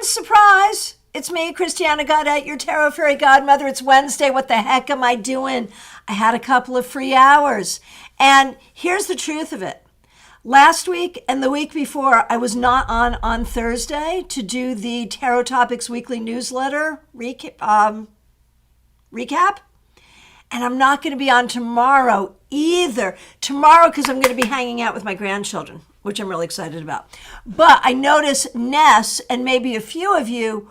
Surprise! It's me, Christiana Gaudette, your Tarot Fairy Godmother. It's Wednesday. What the heck am I doing? I had a couple of free hours. And here's the truth of it. Last week and the week before, I was not on Thursday to do the Tarot Topics Weekly Newsletter recap. And I'm not going to be on tomorrow either. Tomorrow, because I'm going to be hanging out with my grandchildren, which I'm really excited about. But I notice Ness and maybe a few of you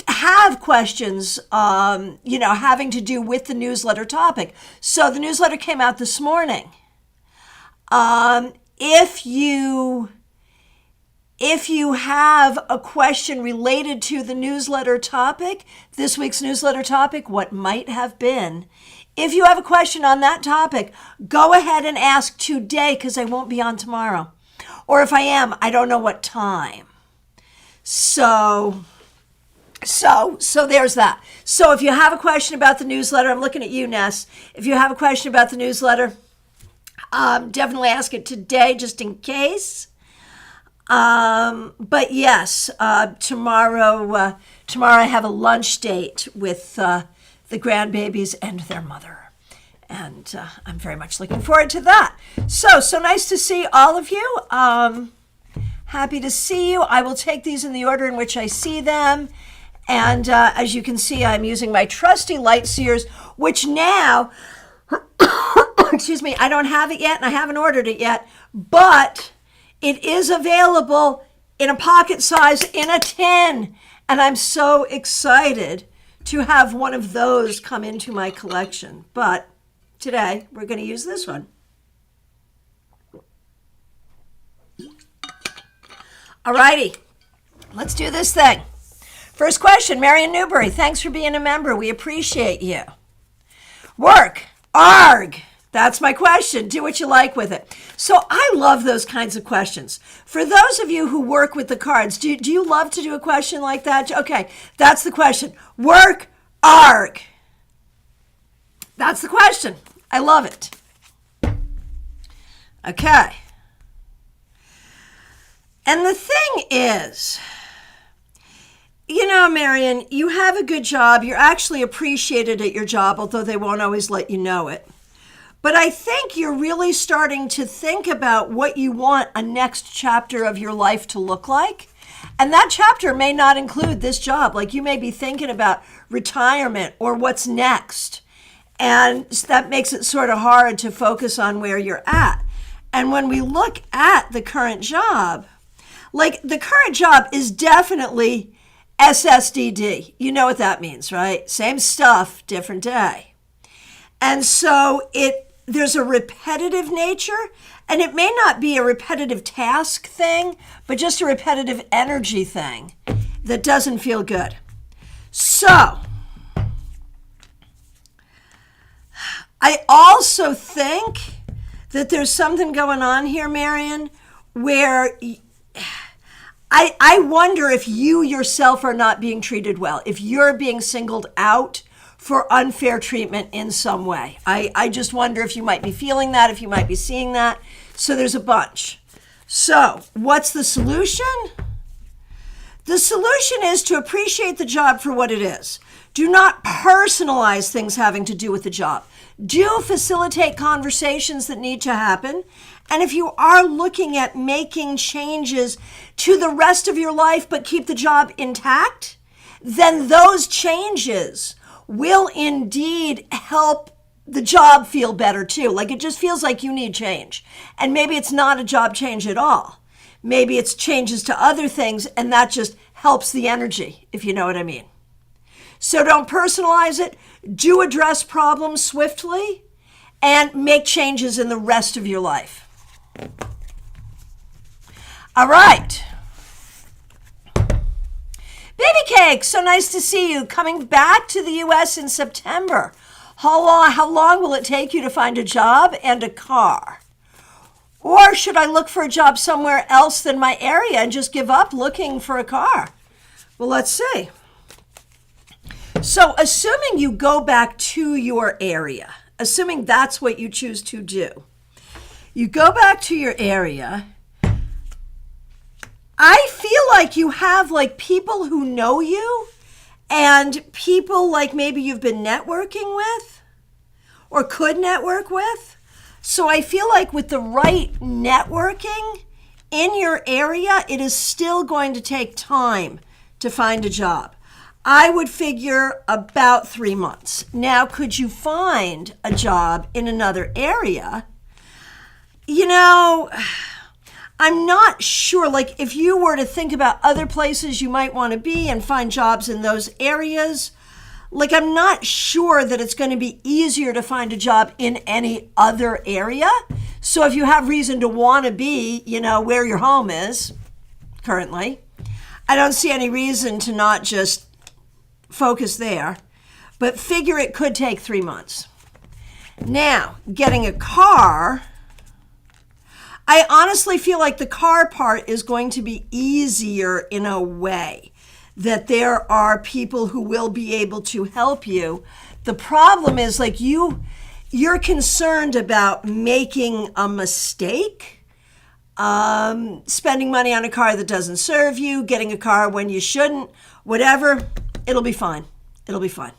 have questions, having to do with the newsletter topic. So the newsletter came out this morning. If you have a question related to the newsletter topic, this week's newsletter topic, what might have been, if you have a question on that topic, go ahead and ask today because I won't be on tomorrow. Or if I am, I don't know what time. So there's that. So if you have a question about the newsletter, I'm looking at you, Ness. If you have a question about the newsletter, definitely ask it today just in case. But yes, tomorrow I have a lunch date with the grandbabies and their mother. And I'm very much looking forward to that. So nice to see all of you. Happy to see you. I will take these in the order in which I see them. And as you can see, I'm using my trusty light seers, which now, excuse me, I don't have it yet and I haven't ordered it yet, but it is available in a pocket size in a tin. And I'm so excited to have one of those come into my collection. But today we're going to use this one. Alrighty, let's do this thing. First question, Marion Newbury. Thanks for being a member. We appreciate you. Work. Arg. That's my question. Do what you like with it. So I love those kinds of questions. For those of you who work with the cards, do you love to do a question like that? Okay, that's the question. Work. Arg. That's the question. I love it. Okay. And the thing is, Marion, you have a good job. You're actually appreciated at your job, although they won't always let you know it. But I think you're really starting to think about what you want a next chapter of your life to look like. And that chapter may not include this job. Like you may be thinking about retirement or what's next. And that makes it sort of hard to focus on where you're at. And when we look at the current job, the current job is definitely SSDD. You know what that means, right? Same stuff, different day. And so there's a repetitive nature, and it may not be a repetitive task thing, but just a repetitive energy thing that doesn't feel good. So I also think that there's something going on here, Marion, where I wonder if you yourself are not being treated well, if you're being singled out for unfair treatment in some way. I just wonder if you might be feeling that, if you might be seeing that. So there's a bunch. So what's the solution? The solution is to appreciate the job for what it is. Do not personalize things having to do with the job. Do facilitate conversations that need to happen. And if you are looking at making changes to the rest of your life but keep the job intact, then those changes will indeed help the job feel better too. Like it just feels like you need change. And maybe it's not a job change at all. Maybe it's changes to other things and that just helps the energy, if you know what I mean. So don't personalize it. Do address problems swiftly and make changes in the rest of your life. All right. Baby Cake, so nice to see you. Coming back to the U.S. in September. How long will it take you to find a job and a car? Or should I look for a job somewhere else than my area and just give up looking for a car? Well, let's see. So assuming you go back to your area, assuming that's what you choose to do, you go back to your area, I feel like you have like people who know you and people like maybe you've been networking with or could network with. So I feel like with the right networking in your area, it is still going to take time to find a job. I would figure about 3 months. Now, could you find a job in another area? You know, I'm not sure. Like, if you were to think about other places you might want to be and find jobs in those areas, like, I'm not sure that it's going to be easier to find a job in any other area. So if you have reason to want to be, where your home is currently, I don't see any reason to not just focus there. But figure it could take 3 months. Now, getting a car, I honestly feel like the car part is going to be easier in a way, that there are people who will be able to help you. The problem is like you're concerned about making a mistake, spending money on a car that doesn't serve you, getting a car when you shouldn't, whatever, it'll be fine. It'll be fine.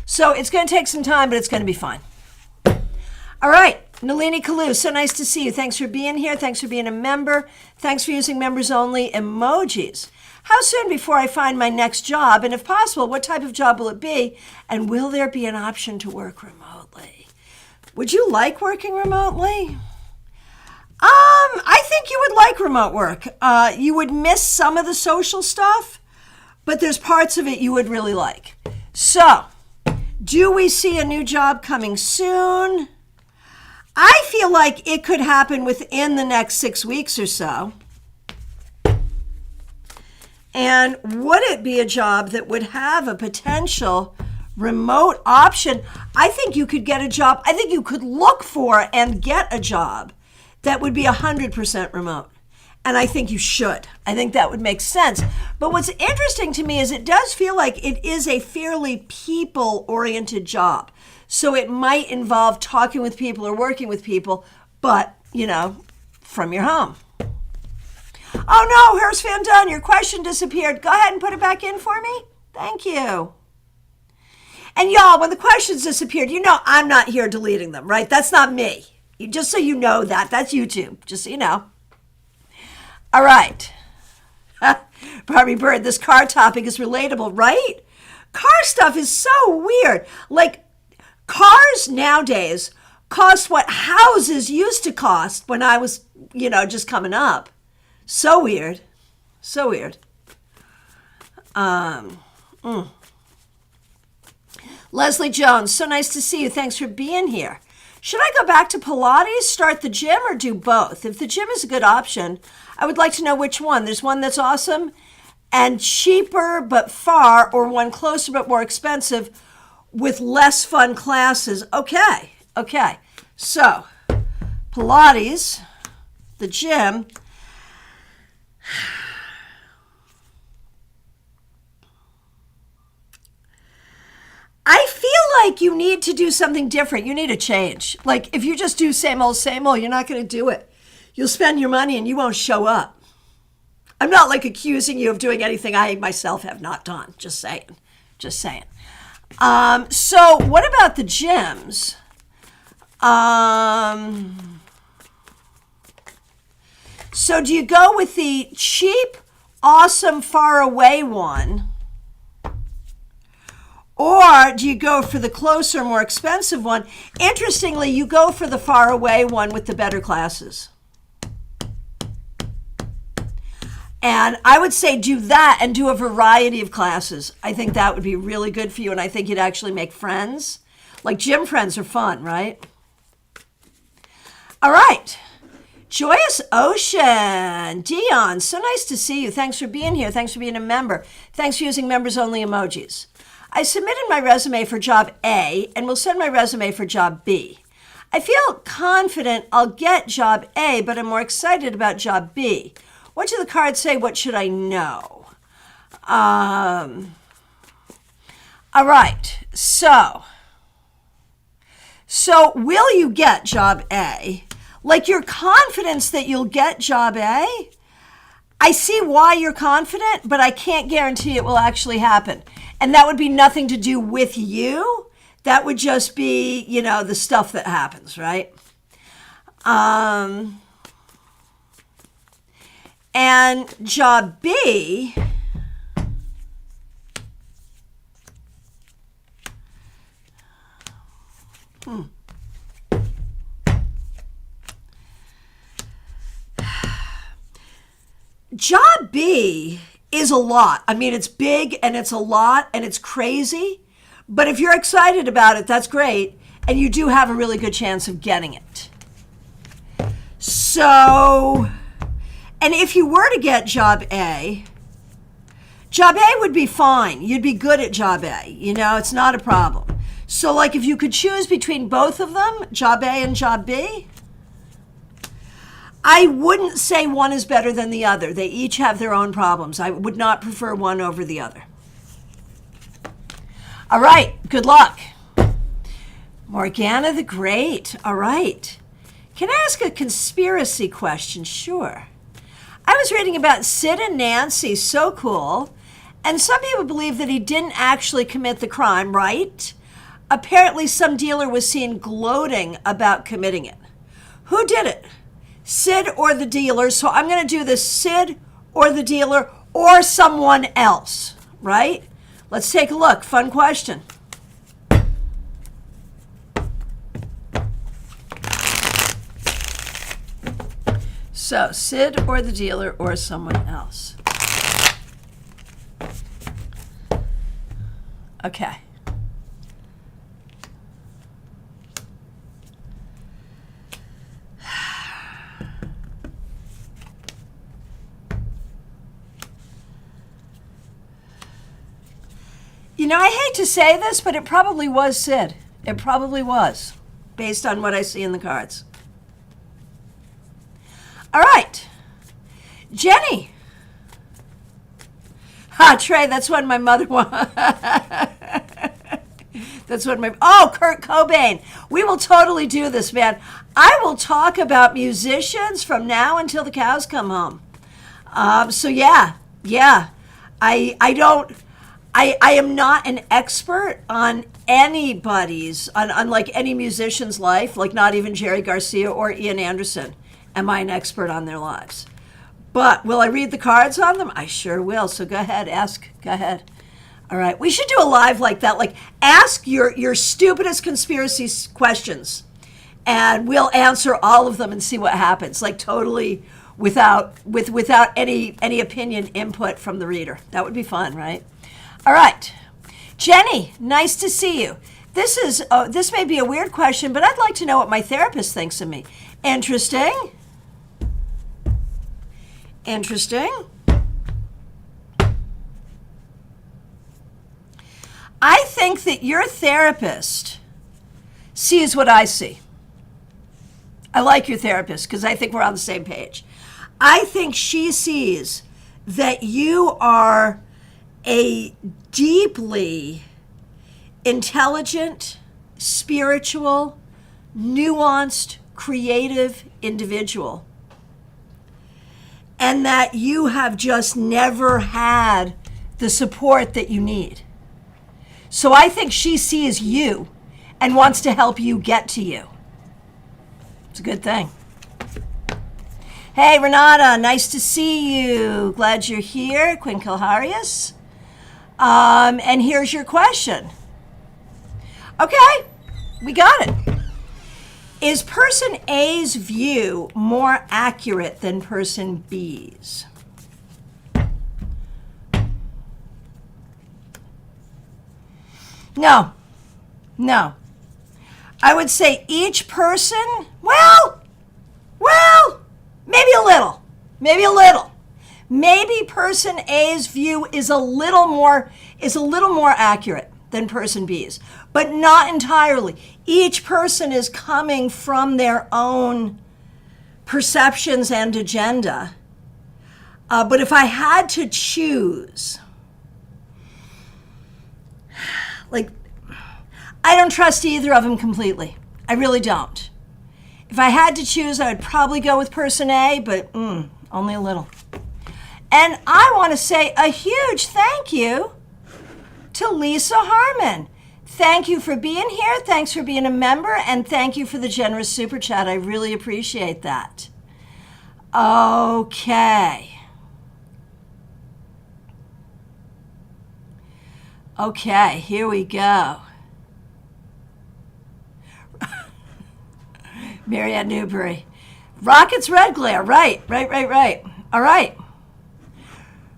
So it's going to take some time, but it's going to be fine. All right. Nalini Kalu, so nice to see you. Thanks for being here. Thanks for being a member. Thanks for using members only emojis. How soon before I find my next job? And if possible, what type of job will it be? And will there be an option to work remotely? Would you like working remotely? I think you would like remote work. You would miss some of the social stuff, but there's parts of it you would really like. So, do we see a new job coming soon? I feel like it could happen within the next 6 weeks or so. And would it be a job that would have a potential remote option? I think you could get a job. I think you could look for and get a job that would be 100% remote. And I think you should. I think that would make sense. But what's interesting to me is it does feel like it is a fairly people-oriented job. So it might involve talking with people or working with people, but, from your home. Oh no, Hearst Van Dunn, your question disappeared. Go ahead and put it back in for me. Thank you. And y'all, when the questions disappeared, I'm not here deleting them, right? That's not me. Just so you know that. That's YouTube, just so you know. All right. Barbie Bird, this car topic is relatable, right? Car stuff is so weird. Like, cars nowadays cost what houses used to cost when I was, just coming up. So weird. So weird. Leslie Jones, so nice to see you. Thanks for being here. Should I go back to Pilates, start the gym, or do both? If the gym is a good option, I would like to know which one. There's one that's awesome and cheaper but far, or one closer but more expensive with less fun classes. Okay. So, Pilates, the gym. I feel like you need to do something different. You need a change. Like, if you just do same old, you're not going to do it. You'll spend your money and you won't show up. I'm not like accusing you of doing anything I myself have not done. Just saying. So what about the gyms? So do you go with the cheap, awesome, far away one? Or do you go for the closer, more expensive one? Interestingly, you go for the far away one with the better classes. And I would say do that and do a variety of classes. I think that would be really good for you, and I think you'd actually make friends. Like, gym friends are fun, right? All right. Joyous Ocean. Dion, so nice to see you. Thanks for being here. Thanks for being a member. Thanks for using members only emojis. I submitted my resume for job A and will send my resume for job B. I feel confident I'll get job A, but I'm more excited about job B. What do the cards say? What should I know? All right. So will you get job A? Like, your confidence that you'll get job A? I see why you're confident, but I can't guarantee it will actually happen. And that would be nothing to do with you. That would just be, the stuff that happens, right? And job B, Job B is a lot. I mean, it's big and it's a lot and it's crazy. But if you're excited about it, that's great. And you do have a really good chance of getting it. So, and if you were to get job A would be fine. You'd be good at job A. It's not a problem. So, like, if you could choose between both of them, job A and job B, I wouldn't say one is better than the other. They each have their own problems. I would not prefer one over the other. All right, good luck. Morgana the Great. All right. Can I ask a conspiracy question? Sure. I was reading about Sid and Nancy, so cool. And some people believe that he didn't actually commit the crime, right? Apparently some dealer was seen gloating about committing it. Who did it? Sid or the dealer? So I'm going to do this: Sid or the dealer or someone else, right? Let's take a look. Fun question. So, Sid or the dealer or someone else. Okay. I hate to say this, but it probably was Sid. It probably was, based on what I see in the cards. All right. Jenny. Trey, that's what my mother wanted. That's what Kurt Cobain. We will totally do this, man. I will talk about musicians from now until the cows come home. So yeah. I am not an expert on anybody's, on like any musician's life, like not even Jerry Garcia or Ian Anderson. Am I an expert on their lives? But will I read the cards on them? I sure will. So go ahead, ask. Go ahead. All right. We should do a live like that. Like, ask your stupidest conspiracy questions, and we'll answer all of them and see what happens. Like, totally without any opinion input from the reader. That would be fun, right? All right. Jenny, nice to see you. This may be a weird question, but I'd like to know what my therapist thinks of me. Interesting. I think that your therapist sees what I see. I like your therapist because I think we're on the same page. I think she sees that you are a deeply intelligent, spiritual, nuanced, creative individual, and that you have just never had the support that you need. So I think she sees you and wants to help you get to you. It's a good thing. Hey, Renata, nice to see you. Glad you're here. Quincalharius. And here's your question. Okay, we got it. Is person A's view more accurate than person B's? No. I would say each person, well, maybe a little. Maybe person A's view is a little more accurate than person B's, but not entirely. Each person is coming from their own perceptions and agenda. But if I had to choose, I don't trust either of them completely. I really don't. If I had to choose, I would probably go with person A, but only a little. And I want to say a huge thank you to Lisa Harmon. Thank you for being here. Thanks for being a member. And thank you for the generous super chat. I really appreciate that. Okay. Okay, here we go. Marianne Newbury. Rockets red glare. Right. All right.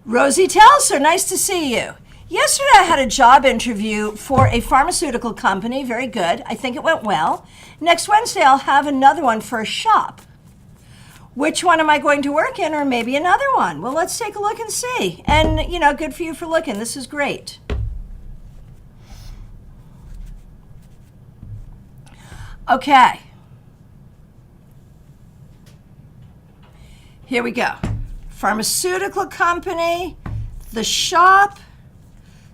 Rosie Telser, nice to see you. Yesterday I had a job interview for a pharmaceutical company. Very good. I think it went well. Next Wednesday I'll have another one for a shop. Which one am I going to work in, or maybe another one? Well, let's take a look and see. And, good for you for looking. This is great. Okay. Here we go. Pharmaceutical company, the shop,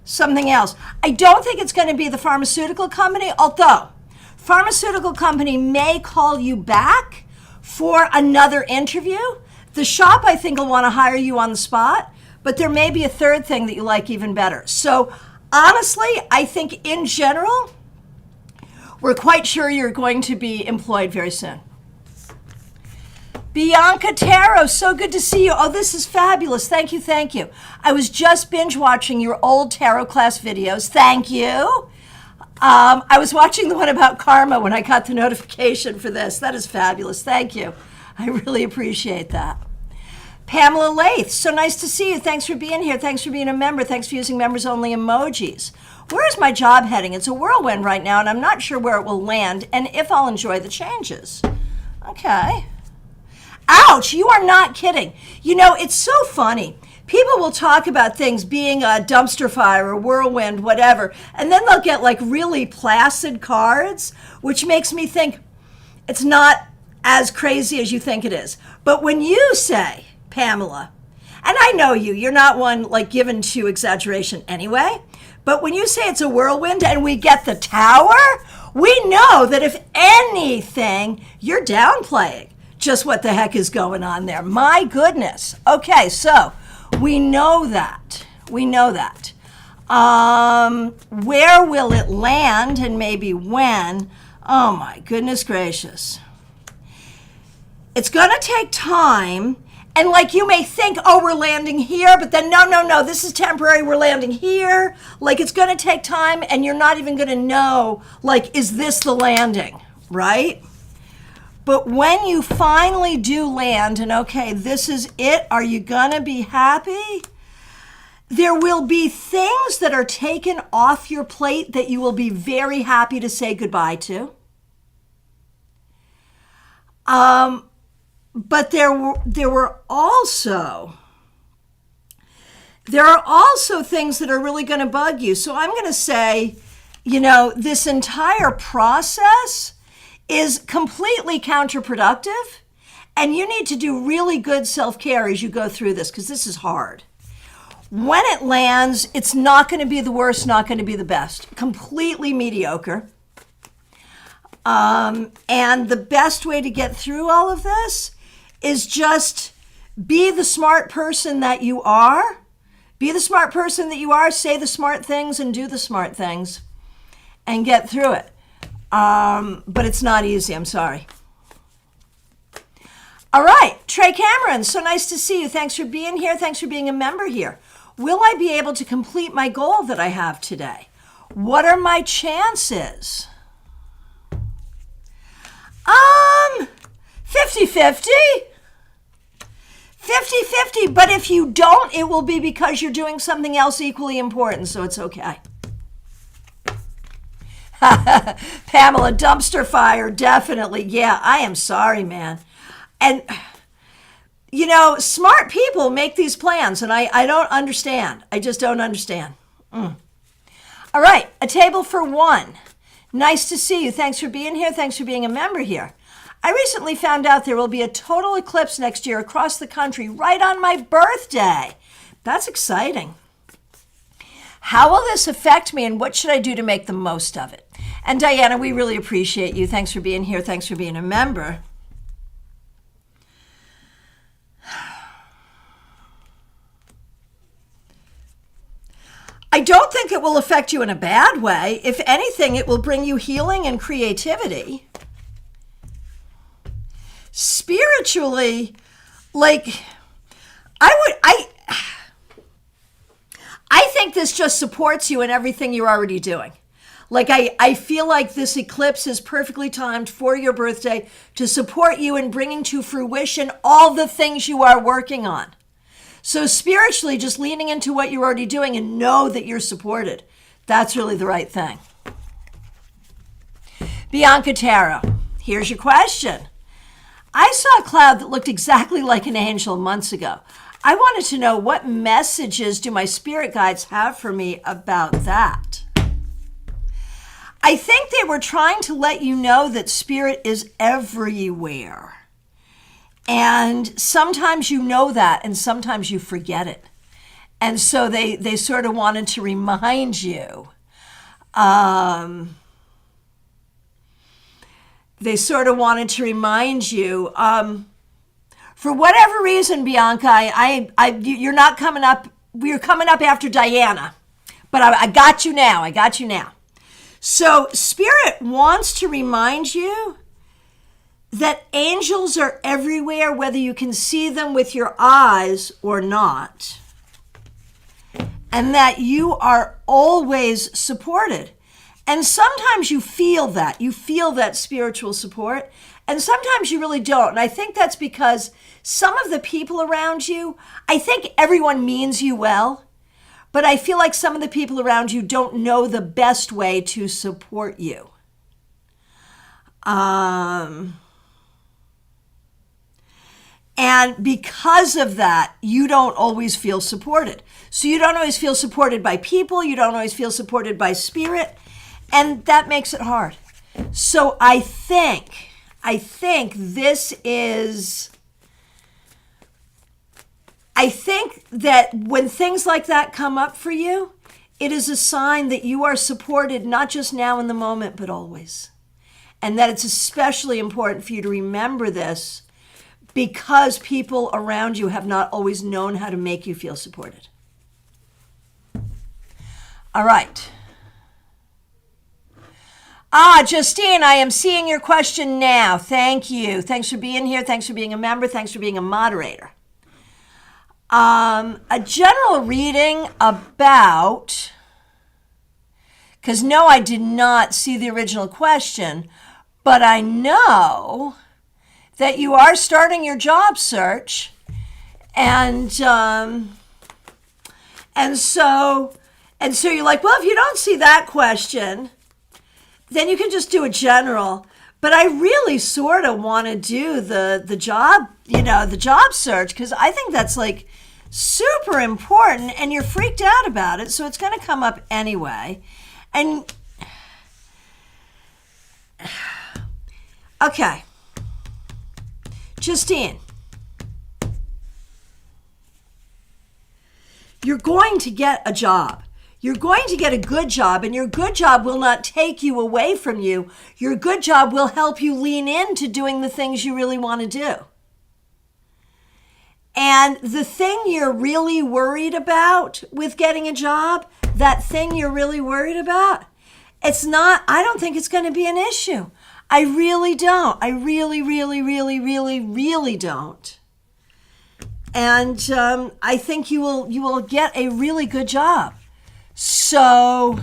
something else. I don't think it's going to be the pharmaceutical company, although pharmaceutical company may call you back for another interview. The shop, I think, will want to hire you on the spot, but there may be a third thing that you like even better. So honestly, I think in general, we're quite sure you're going to be employed very soon. Bianca Tarot, so good to see you. Oh, this is fabulous. Thank you. I was just binge watching your old tarot class videos. Thank you. I was watching the one about karma when I got the notification for this. That is fabulous. Thank you. I really appreciate that. Pamela Lath, so nice to see you. Thanks for being here. Thanks for being a member. Thanks for using members only emojis. Where is my job heading? It's a whirlwind right now, and I'm not sure where it will land and if I'll enjoy the changes. Okay. Ouch, you are not kidding. It's so funny. People will talk about things being a dumpster fire or whirlwind, whatever, and then they'll get like really placid cards, which makes me think it's not as crazy as you think it is. But when you say, Pamela, and I know you're not one like given to exaggeration anyway, but when you say it's a whirlwind and we get the tower, we know that if anything, you're downplaying just what the heck is going on there. My goodness. Okay, so we know that. Where will it land and maybe when? Oh my goodness gracious. It's going to take time. And like you may think, oh, we're landing here, but then no, this is temporary, we're landing here. Like it's going to take time and you're not even going to know, like, is this the landing, right? But when you finally do land and okay, this is it, are you going to be happy? There will be things that are taken off your plate that you will be very happy to say goodbye to. But there are also things that are really going to bug you. So I'm going to say, this entire process is completely counterproductive, and you need to do really good self-care as you go through this, because this is hard. When it lands, it's not going to be the worst, not going to be the best. Completely mediocre. And the best way to get through all of this is just be the smart person that you are. Be the smart person that you are, say the smart things and do the smart things and get through it. But it's not easy, I'm sorry. All right, Trey Cameron, so nice to see you. Thanks for being here. Thanks for being a member here. Will I be able to complete my goal that I have today? What are my chances? 50-50. 50-50, but if you don't, it will be because you're doing something else equally important, so it's okay. Pamela, dumpster fire, definitely. Yeah, I am sorry, man. And, smart people make these plans, and I don't understand. I just don't understand. All right, a table for one. Nice to see you. Thanks for being here. Thanks for being a member here. I recently found out there will be a total eclipse next year across the country right on my birthday. That's exciting. How will this affect me, and what should I do to make the most of it? And Diana, we really appreciate you. Thanks for being here. Thanks for being a member. I don't think it will affect you in a bad way. If anything, it will bring you healing and creativity. Spiritually, like, I think this just supports you in everything you're already doing. Like, I feel like this eclipse is perfectly timed for your birthday to support you in bringing to fruition all the things you are working on. So spiritually, just leaning into what you're already doing and know that you're supported. That's really the right thing. Bianca Tarot, here's your question. I saw a cloud that looked exactly like an angel months ago. I wanted to know, what messages do my spirit guides have for me about that? I think they were trying to let you know that spirit is everywhere. And sometimes you know that, and sometimes you forget it. And so they sort of wanted to remind you. They sort of wanted to remind you. For whatever reason, Bianca, you're not coming up. We're coming up after Diana. But I got you now. I got you now. So Spirit wants to remind you that angels are everywhere, whether you can see them with your eyes or not. And that you are always supported. And sometimes you feel that. You feel that spiritual support. And sometimes you really don't. And I think that's because some of the people around you, I think everyone means you well. But I feel like some of the people around you don't know the best way to support you. And because of that, you don't always feel supported. So you don't always feel supported by people. You don't always feel supported by spirit. And that makes it hard. So I think this is... I think that when things like that come up for you, it is a sign that you are supported not just now in the moment, but always. And that it's especially important for you to remember this because people around you have not always known how to make you feel supported. All right. Justine, I am seeing your question now. Thank you. Thanks for being here. Thanks for being a member. Thanks for being a moderator. A general reading about, because no, I did not see the original question, but I know that you are starting your job search, and so you're like, well, if you don't see that question, then you can just do a general. But I really sort of want to do the job, the job search, because I think that's like super important, and you're freaked out about it, so it's going to come up anyway. And okay, Justine, you're going to get a job. You're going to get a good job, and your good job will not take you away from you. Your good job will help you lean into doing the things you really want to do. And the thing you're really worried about with getting a job, that thing you're really worried about, I don't think it's going to be an issue. I really don't. I really, really, really, really, really don't. And I think you will get a really good job. So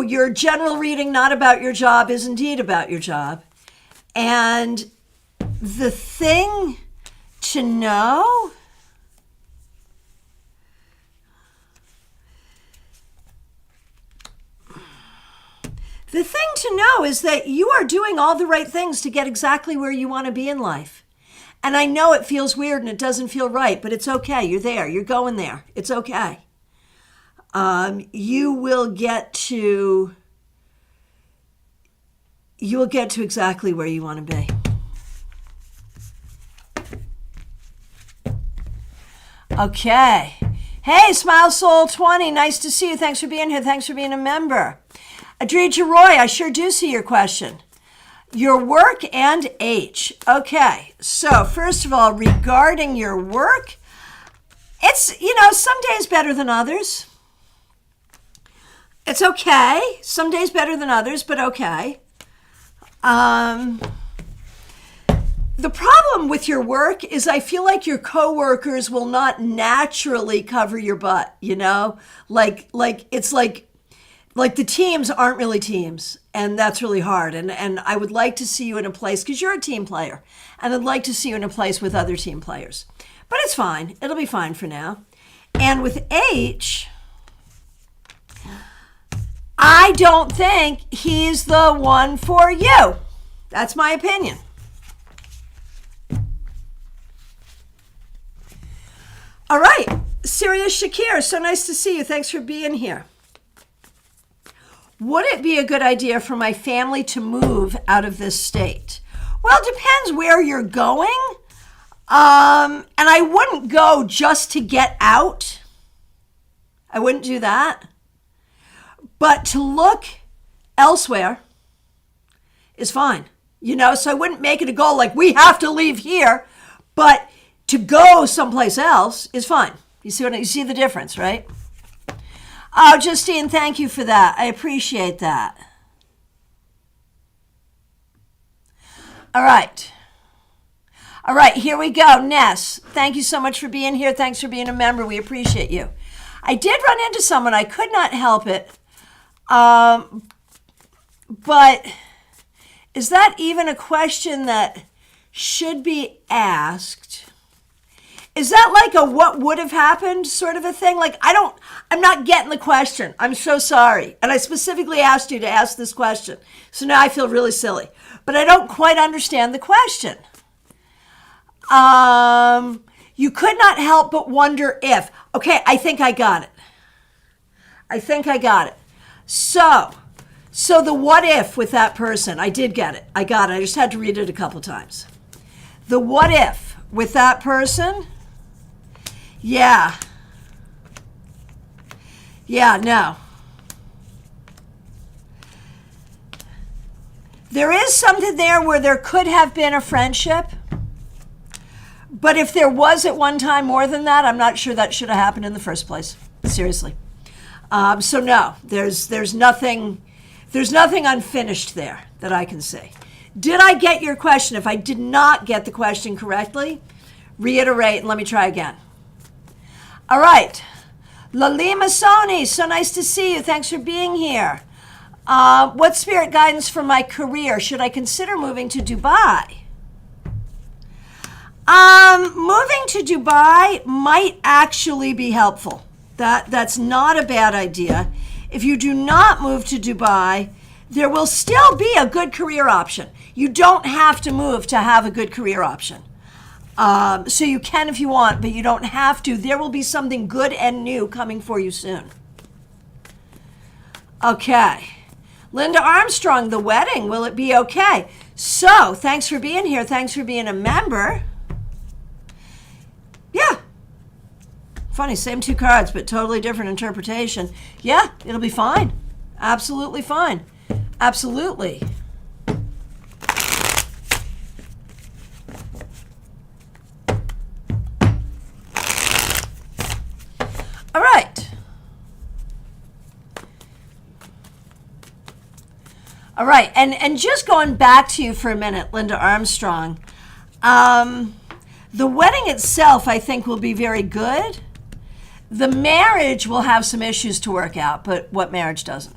your general reading, not about your job, is indeed about your job. And the thing to know is that you are doing all the right things to get exactly where you want to be in life. And I know it feels weird and it doesn't feel right, but it's okay. You're there. You're going there. It's okay. You will get to exactly where you want to be. Okay. Hey, Smile Soul 20. Nice to see you. Thanks for being here. Thanks for being a member. Adrija Roy, I sure do see your question. Your work and H. Okay, so first of all, regarding your work, it's, some days better than others. It's okay. Some days better than others, but okay. The problem with your work is I feel like your coworkers will not naturally cover your butt, Like it's like the teams aren't really teams, and that's really hard. And I would like to see you in a place, because you're a team player, and I'd like to see you in a place with other team players. But it's fine. It'll be fine for now. And with H, I don't think he's the one for you. That's my opinion. All right, Sirius Shakir, so nice to see you. Thanks for being here. Would it be a good idea for my family to move out of this state? Well, it depends where you're going. And I wouldn't go just to get out. I wouldn't do that. But to look elsewhere is fine. So I wouldn't make it a goal like we have to leave here, but to go someplace else is fine. You see the difference, right? Oh, Justine, thank you for that. I appreciate that. All right, here we go. Ness, thank you so much for being here. Thanks for being a member. We appreciate you. I did run into someone. I could not help it. But is that even a question that should be asked? Is that like a what would have happened sort of a thing? Like, I'm not getting the question. I'm so sorry. And I specifically asked you to ask this question. So now I feel really silly. But I don't quite understand the question. You could not help but wonder if. Okay, I think I got it. So the what if with that person, I did get it. I got it. I just had to read it a couple times. The what if with that person, yeah, no. There is something there where there could have been a friendship. But if there was at one time more than that, I'm not sure that should have happened in the first place. Seriously. So no, there's nothing unfinished there that I can see. Did I get your question? If I did not get the question correctly, reiterate and let me try again. All right. Lalima Soni, so nice to see you. Thanks for being here. What spirit guidance for my career? Should I consider moving to Dubai? Moving to Dubai might actually be helpful. That's not a bad idea. If you do not move to Dubai, there will still be a good career option. You don't have to move to have a good career option. So you can if you want, but you don't have to. There will be something good and new coming for you soon. Okay. Linda Armstrong, the wedding, will it be okay? So, thanks for being here. Thanks for being a member. Yeah. Funny, same two cards, but totally different interpretation. Yeah, it'll be fine. Absolutely fine. Absolutely. All right. All right, and just going back to you for a minute, Linda Armstrong, the wedding itself, I think, will be very good. The marriage will have some issues to work out, but what marriage doesn't?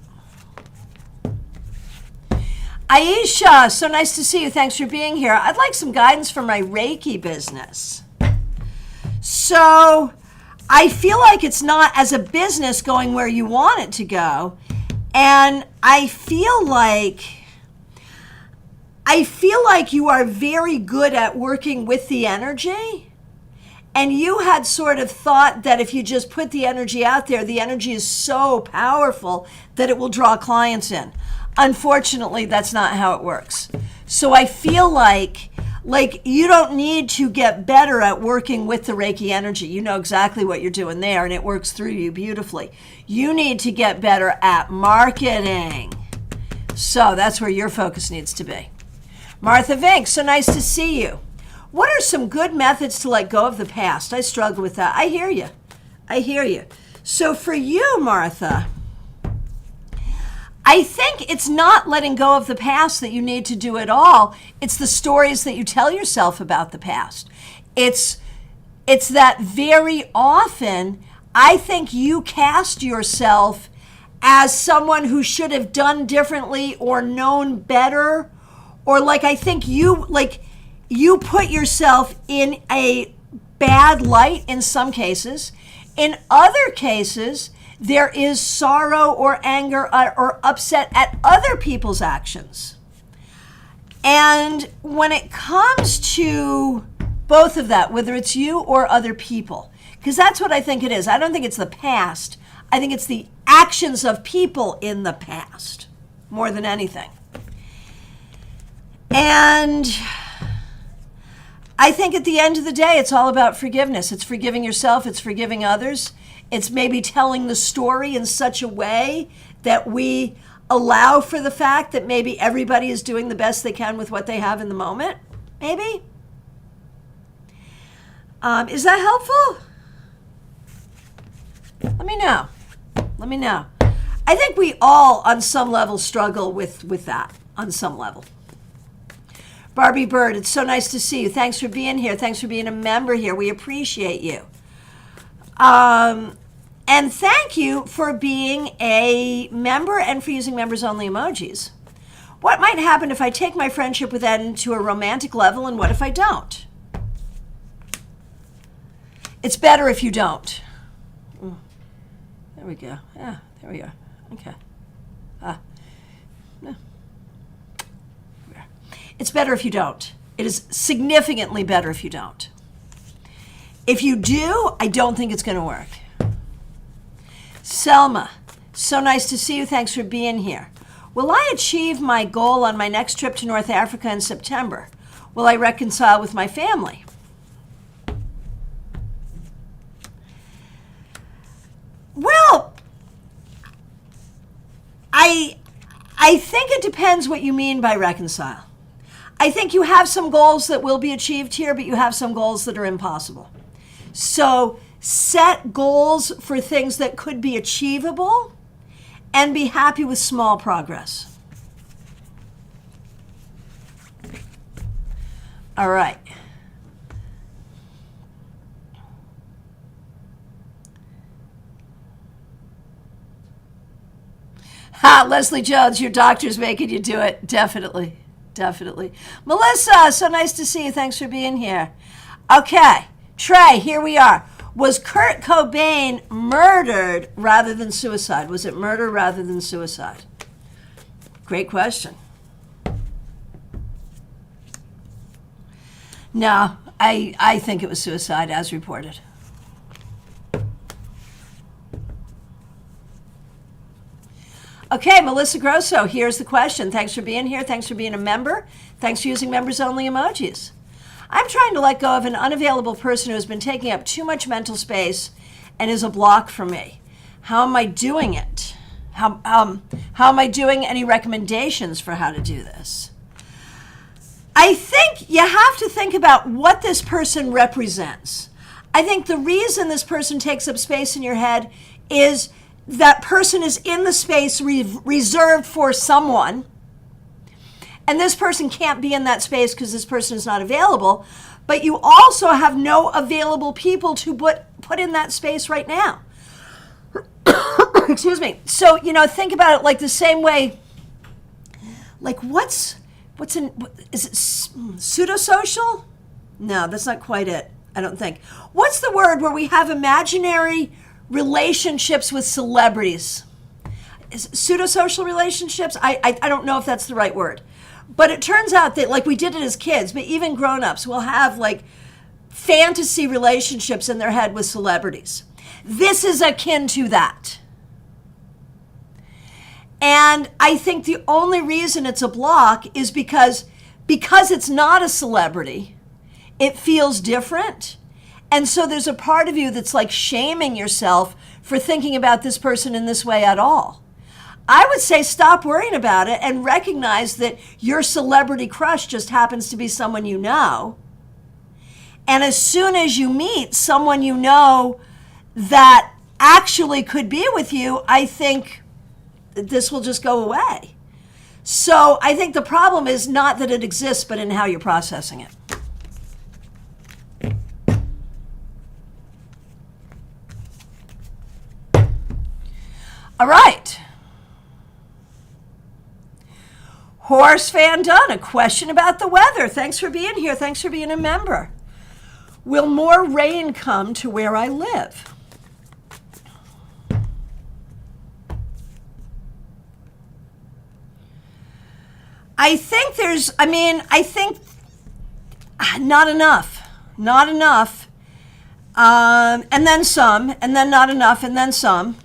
Aisha, so nice to see you. Thanks for being here. I'd like some guidance for my Reiki business. So I feel like it's not as a business going where you want it to go. And I feel like you are very good at working with the energy. And you had sort of thought that if you just put the energy out there, the energy is so powerful that it will draw clients in. Unfortunately, that's not how it works. So I feel like you don't need to get better at working with the Reiki energy. You know exactly what you're doing there, and it works through you beautifully. You need to get better at marketing. So that's where your focus needs to be. Martha Vink, so nice to see you. What are some good methods to let go of the past? I struggle with that. I hear you. I hear you. So for you, Martha, I think it's not letting go of the past that you need to do at all. It's the stories that you tell yourself about the past. It's that very often, I think you cast yourself as someone who should have done differently or known better, or I think you put yourself in a bad light in some cases. In other cases, there is sorrow or anger or upset at other people's actions. And when it comes to both of that, whether it's you or other people, because that's what I think it is. I don't think it's the past. I think it's the actions of people in the past more than anything. And I think at the end of the day, it's all about forgiveness. It's forgiving yourself. It's forgiving others. It's maybe telling the story in such a way that we allow for the fact that maybe everybody is doing the best they can with what they have in the moment. Maybe. Is that helpful? Let me know. Let me know. I think we all, on some level, struggle with that, on some level. Barbie Bird, it's so nice to see you. Thanks for being here. Thanks for being a member here. We appreciate you. And thank you for being a member and for using members-only emojis. What might happen if I take my friendship with Ed to a romantic level, and what if I don't? It's better if you don't. There we go. Yeah, there we are. Okay. No. It's better if you don't. It is significantly better if you don't. If you do, I don't think it's going to work. Selma, so nice to see you. Thanks for being here. Will I achieve my goal on my next trip to North Africa in September? Will I reconcile with my family? Well, I think it depends what you mean by reconcile. I think you have some goals that will be achieved here, but you have some goals that are impossible. So set goals for things that could be achievable and be happy with small progress. All right. Leslie Jones, your doctor's making you do it. Definitely. Definitely. Melissa, so nice to see you. Thanks for being here. Okay. Trey, here we are. Was Kurt Cobain murdered rather than suicide? Was it murder rather than suicide? Great question. No, I think it was suicide as reported. Okay, Melissa Grosso, here's the question. Thanks for being here. Thanks for being a member. Thanks for using members-only emojis. I'm trying to let go of an unavailable person who has been taking up too much mental space and is a block for me. How am I doing it? How am I doing? Any recommendations for how to do this? I think you have to think about what this person represents. I think the reason this person takes up space in your head is that person is in the space reserved for someone, and this person can't be in that space because this person is not available, but you also have no available people to put in that space right now. Excuse me. So, think about it like the same way, like is it pseudosocial? No, that's not quite it, I don't think. What's the word where we have imaginary relationships with celebrities? Is it pseudosocial relationships? I don't know if that's the right word. But it turns out that, like we did it as kids, but even grown-ups will have like fantasy relationships in their head with celebrities. This is akin to that. And I think the only reason it's a block is because it's not a celebrity, it feels different. And so there's a part of you that's like shaming yourself for thinking about this person in this way at all. I would say stop worrying about it and recognize that your celebrity crush just happens to be someone you know. And as soon as you meet someone you know that actually could be with you, I think this will just go away. So I think the problem is not that it exists, but in how you're processing it. All right. Horse Van Dunn, a question about the weather. Thanks for being here. Thanks for being a member. Will more rain come to where I live? I think not enough. Not enough. And then some, and then not enough, and then some.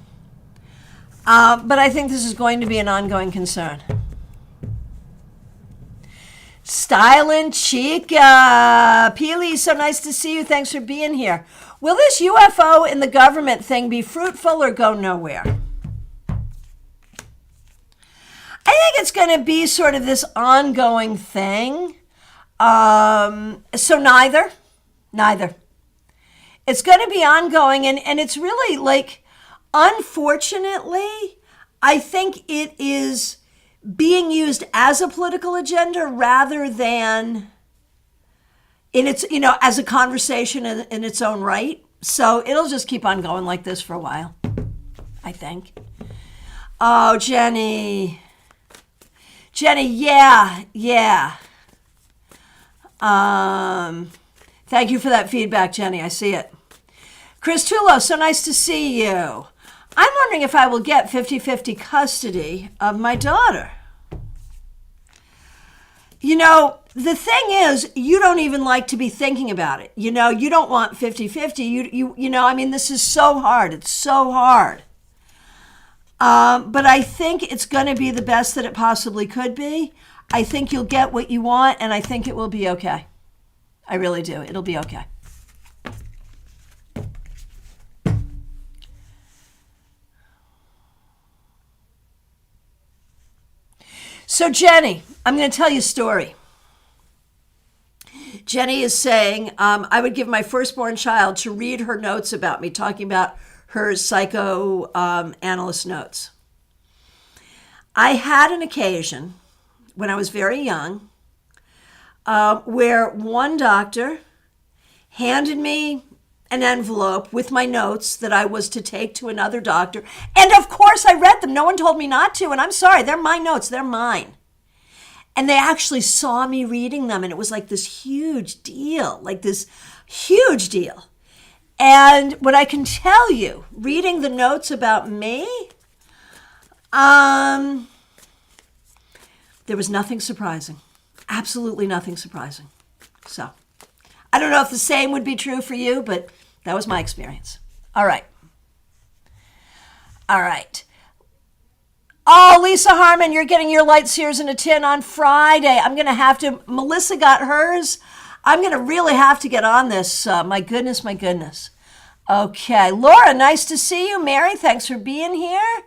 But I think this is going to be an ongoing concern. Stylin' Chica. Peely, so nice to see you. Thanks for being here. Will this UFO in the government thing be fruitful or go nowhere? I think it's going to be sort of this ongoing thing. So neither. It's going to be ongoing, and it's really like, unfortunately, I think it is being used as a political agenda rather than in its, as a conversation in its own right. So it'll just keep on going like this for a while, I think. Oh, Jenny, yeah. Thank you for that feedback, Jenny. I see it. Chris Tullo, so nice to see you. I'm wondering if I will get 50-50 custody of my daughter. The thing is, you don't even like to be thinking about it. You don't want 50-50. This is so hard. It's so hard. But I think it's going to be the best that it possibly could be. I think you'll get what you want, and I think it will be okay. I really do. It'll be okay. So Jenny, I'm going to tell you a story. Jenny is saying, I would give my firstborn child to read her notes about me, talking about her psychoanalyst notes. I had an occasion when I was very young where one doctor handed me an envelope with my notes that I was to take to another doctor. And of course I read them. No one told me not to. And I'm sorry, they're my notes. They're mine. And they actually saw me reading them. And it was like this huge deal, And what I can tell you, reading the notes about me, there was nothing surprising. Absolutely nothing surprising. So I don't know if the same would be true for you, but that was my experience. All right. Oh, Lisa Harmon, you're getting your light sears in a tin on Friday. I'm going to have to, Melissa got hers. I'm going to really have to get on this. My goodness. Okay. Laura, nice to see you. Mary, thanks for being here.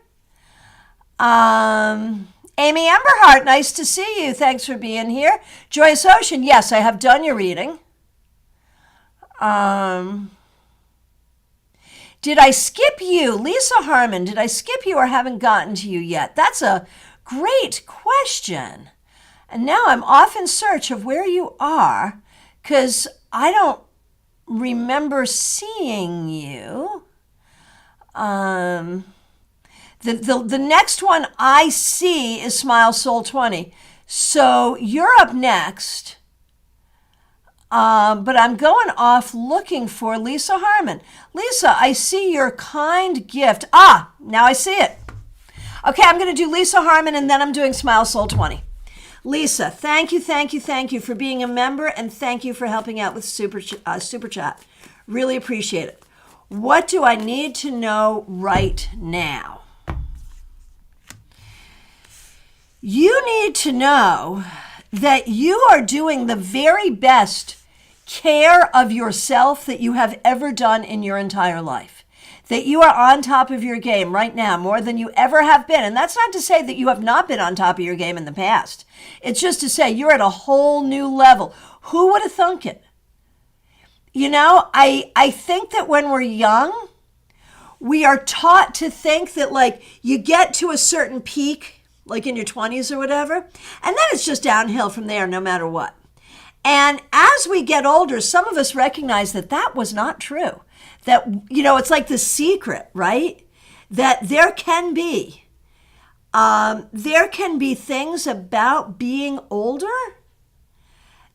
Amy Emberhart, nice to see you. Thanks for being here. Joyce Ocean, yes, I have done your reading. Did I skip you? Lisa Harmon, did I skip you or haven't gotten to you yet? That's a great question. And now I'm off in search of where you are because I don't remember seeing you. The next one I see is Smile Soul 20. So you're up next. But I'm going off looking for Lisa Harmon. Lisa, I see your kind gift. Now I see it. Okay, I'm going to do Lisa Harmon and then I'm doing Smile Soul 20. Lisa, thank you for being a member and thank you for helping out with Super Chat. Really appreciate it. What do I need to know right now? You need to know that you are doing the very best care of yourself that you have ever done in your entire life. that you are on top of your game right now more than you ever have been. And that's not to say that you have not been on top of your game in the past. It's just to say you're at a whole new level. Who would have thunk it? You know, I think that when we're young, we are taught to think that like you get to a certain peak, like in your 20s or whatever, and then it's just downhill from there no matter what. And as we get older, some of us recognize that that was not true. That, you know, it's like the secret, right? That there can be things about being older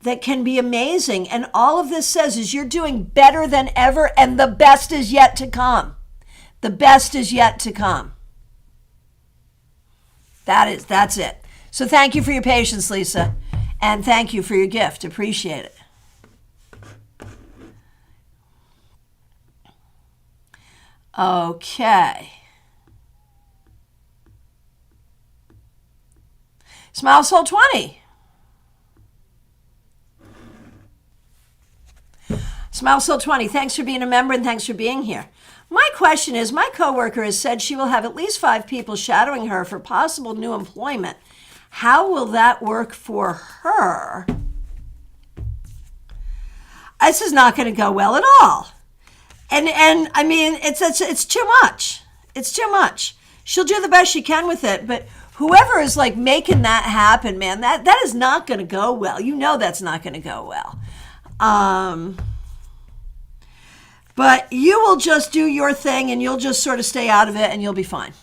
that can be amazing. And all of this says is you're doing better than ever, and the best is yet to come. The best is yet to come. That's it. So thank you for your patience, Lisa. And thank you for your gift. Appreciate it. Okay. Smile Soul 20. Smile Soul 20. Thanks for being a member and thanks for being here. My question is, my coworker has said she will have at least 5 people shadowing her for possible new employment. How will that work for her? This is not going to go well at all. And I mean, it's too much. It's too much. She'll do the best she can with it, but whoever is like making that happen, man, that is not going to go well. You know that's not going to go well. But you will just do your thing and you'll just sort of stay out of it and you'll be fine.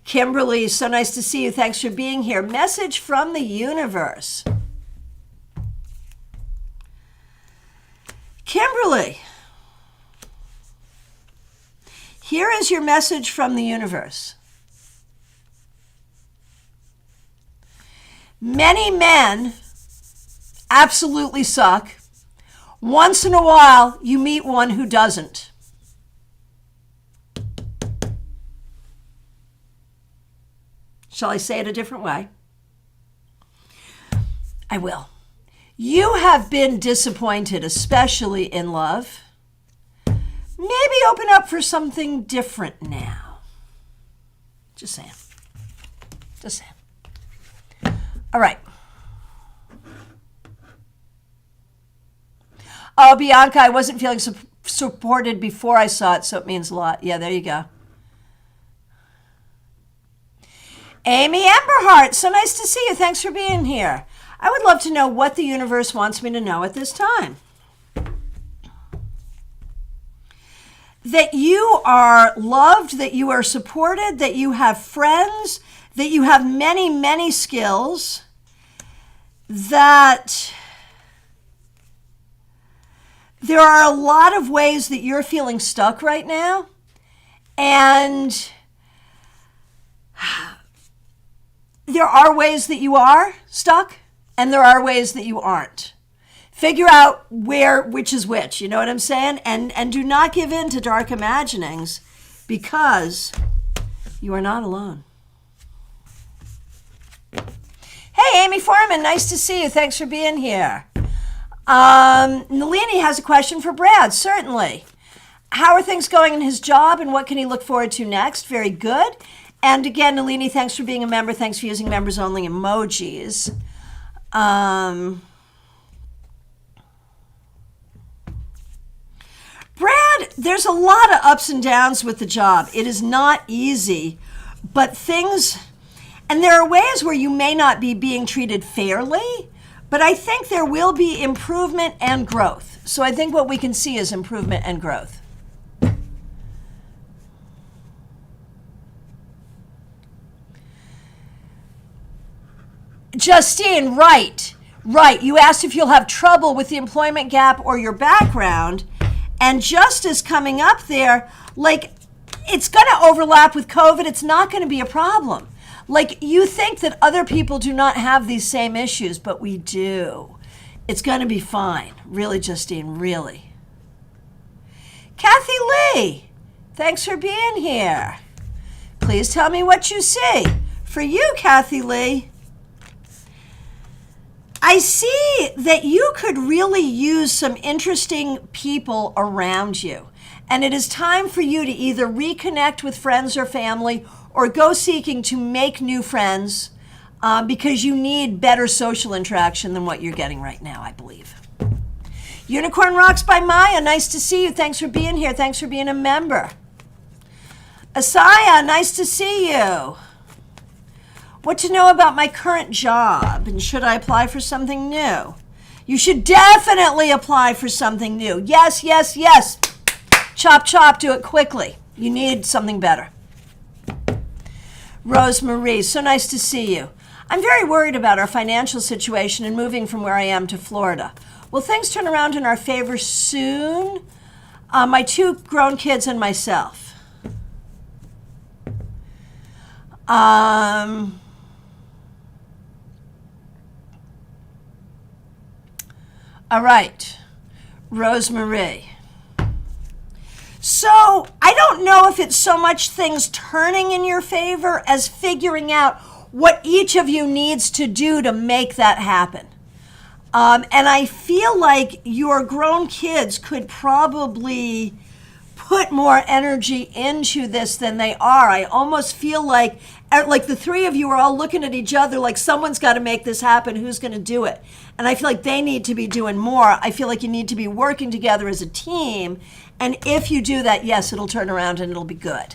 Kimberly, so nice to see you. Thanks for being here. Message from the universe. Kimberly, here is your message from the universe. Many men absolutely suck. Once in a while, you meet one who doesn't. Shall I say it a different way? I will. You have been disappointed, especially in love. Maybe open up for something different now. Just saying. Just saying. All right. Oh, Bianca, I wasn't feeling supported before I saw it, so it means a lot. Yeah, there you go. Amy Emberhart, so nice to see you. Thanks for being here. I would love to know what the universe wants me to know at this time. That you are loved, that you are supported, that you have friends, that you have many, many skills, that there are a lot of ways that you're feeling stuck right now, and there are ways that you are stuck, and there are ways that you aren't. Figure out which is which, you know what I'm saying? And do not give in to dark imaginings, because you are not alone. Hey, Amy Foreman, nice to see you. Thanks for being here. Nalini has a question for Brad, certainly. How are things going in his job and what can he look forward to next? Very good. And again, Nalini, thanks for being a member. Thanks for using members only emojis. Brad, there's a lot of ups and downs with the job. It is not easy, but and there are ways where you may not be being treated fairly, but I think there will be improvement and growth. So I think what we can see is improvement and growth. Justine, right. You asked if you'll have trouble with the employment gap or your background. And just as coming up there, like, it's going to overlap with COVID. It's not going to be a problem. Like, you think that other people do not have these same issues, but we do. It's going to be fine. Really, Justine, really. Kathy Lee, thanks for being here. Please tell me what you see. For you, Kathy Lee, I see that you could really use some interesting people around you. And it is time for you to either reconnect with friends or family or go seeking to make new friends because you need better social interaction than what you're getting right now, I believe. Unicorn Rocks by Maya, nice to see you. Thanks for being here. Thanks for being a member. Asaya, nice to see you. What to know about my current job and should I apply for something new? You should definitely apply for something new. Yes, yes, yes. Chop, chop, do it quickly. You need something better. Rosemarie, so nice to see you. I'm very worried about our financial situation and moving from where I am to Florida. Will things turn around in our favor soon? My 2 grown kids and myself. All right, Rosemarie. So I don't know if it's so much things turning in your favor as figuring out what each of you needs to do to make that happen. And I feel like your grown kids could probably put more energy into this than they are. I almost feel like the 3 of you are all looking at each other like someone's got to make this happen. Who's going to do it? And I feel like they need to be doing more. I feel like you need to be working together as a team. And if you do that, yes, it'll turn around and it'll be good.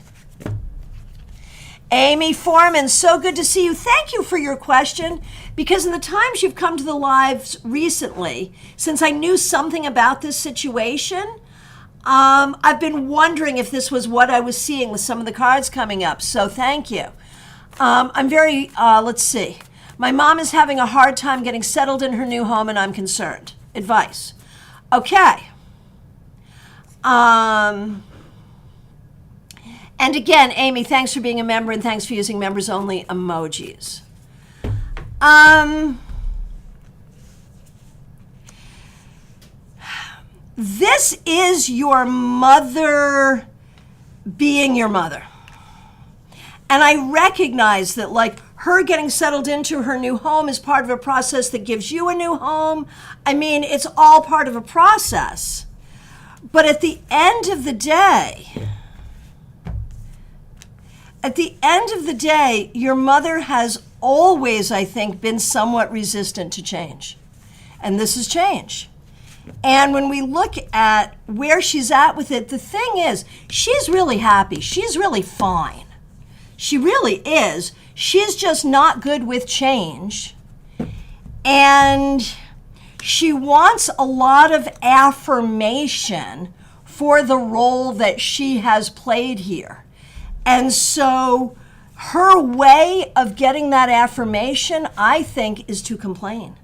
Amy Foreman, so good to see you. Thank you for your question, because in the times you've come to the lives recently, since I knew something about this situation, I've been wondering if this was what I was seeing with some of the cards coming up. So thank you. I'm very, let's see. My mom is having a hard time getting settled in her new home and I'm concerned. Advice. Okay. And again, Amy, thanks for being a member and thanks for using members only emojis. This is your mother being your mother. And I recognize that, like, her getting settled into her new home is part of a process that gives you a new home. I mean, it's all part of a process. But at the end of the day, your mother has always, I think, been somewhat resistant to change. And this is change. And when we look at where she's at with it, the thing is, she's really happy. She's really fine. She really is. She's just not good with change. And she wants a lot of affirmation for the role that she has played here. And so her way of getting that affirmation, I think, is to complain.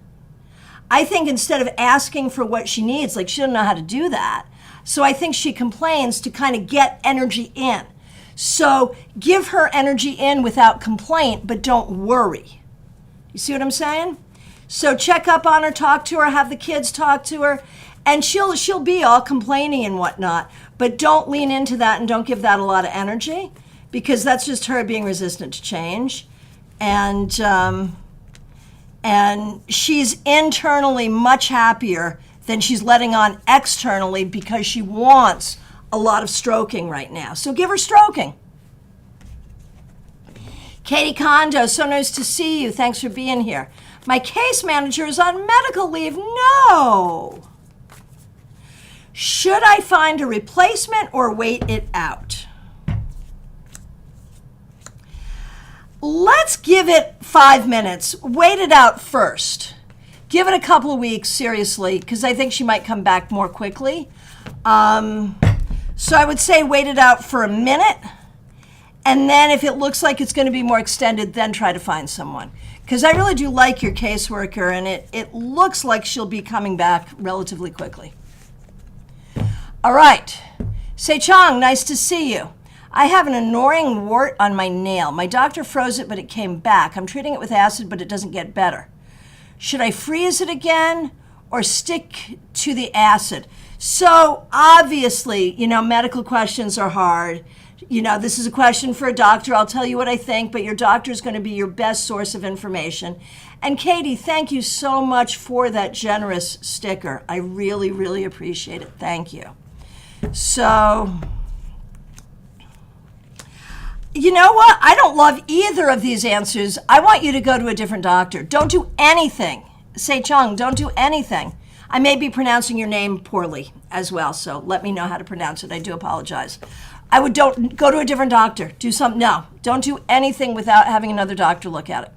I think instead of asking for what she needs, like, she doesn't know how to do that. So I think she complains to kind of get energy in. So give her energy in without complaint, but don't worry. You see what I'm saying? So check up on her, talk to her, have the kids talk to her, and she'll be all complaining and whatnot. But don't lean into that and don't give that a lot of energy, because that's just her being resistant to change. And she's internally much happier than she's letting on externally, because she wants a lot of stroking right now. So give her stroking. Katie Kondo, so nice to see you. Thanks for being here. My case manager is on medical leave. No. Should I find a replacement or wait it out? Let's give it 5 minutes. Wait it out first. Give it a couple of weeks, seriously, because I think she might come back more quickly. So I would say wait it out for a minute, and then if it looks like it's going to be more extended, then try to find someone. Because I really do like your caseworker, and it looks like she'll be coming back relatively quickly. All right. Se Chong, nice to see you. I have an annoying wart on my nail. My doctor froze it, but it came back. I'm treating it with acid, but it doesn't get better. Should I freeze it again or stick to the acid? So obviously, medical questions are hard. This is a question for a doctor. I'll tell you what I think, but your doctor is going to be your best source of information. And Katie, thank you so much for that generous sticker. I really, really appreciate it. Thank you. So, you know what? I don't love either of these answers. I want you to go to a different doctor. Don't do anything. Say Chung, don't do anything. I may be pronouncing your name poorly as well, so let me know how to pronounce it. I do apologize. Don't go to a different doctor. No, don't do anything without having another doctor look at it.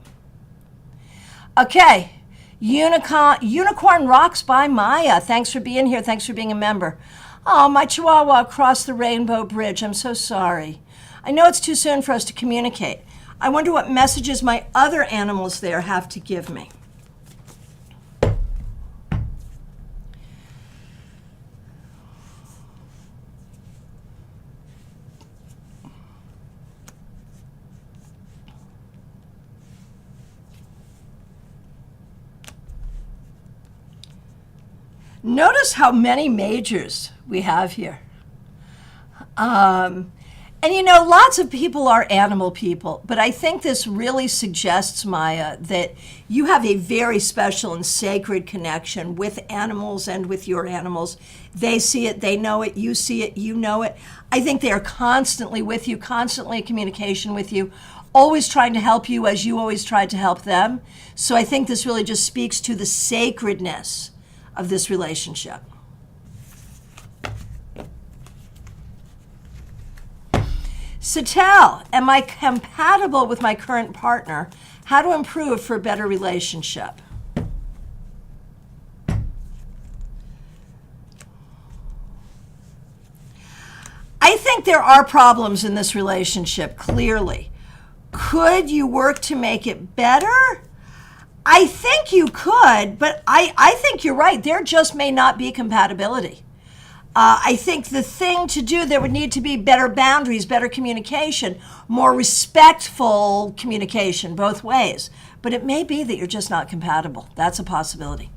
Okay, Unicorn Rocks by Maya. Thanks for being here. Thanks for being a member. Oh, my Chihuahua crossed the Rainbow Bridge. I'm so sorry. I know it's too soon for us to communicate. I wonder what messages my other animals there have to give me. Notice how many majors we have here. Lots of people are animal people, but I think this really suggests, Maya, that you have a very special and sacred connection with animals and with your animals. They see it, they know it, you see it, you know it. I think they are constantly with you, constantly in communication with you, always trying to help you as you always tried to help them. So I think this really just speaks to the sacredness of this relationship. Satel, am I compatible with my current partner? How to improve for a better relationship? I think there are problems in this relationship, clearly. Could you work to make it better? I think you could, but I think you're right. There just may not be compatibility. I think the thing to do, there would need to be better boundaries, better communication, more respectful communication both ways. But it may be that you're just not compatible. That's a possibility.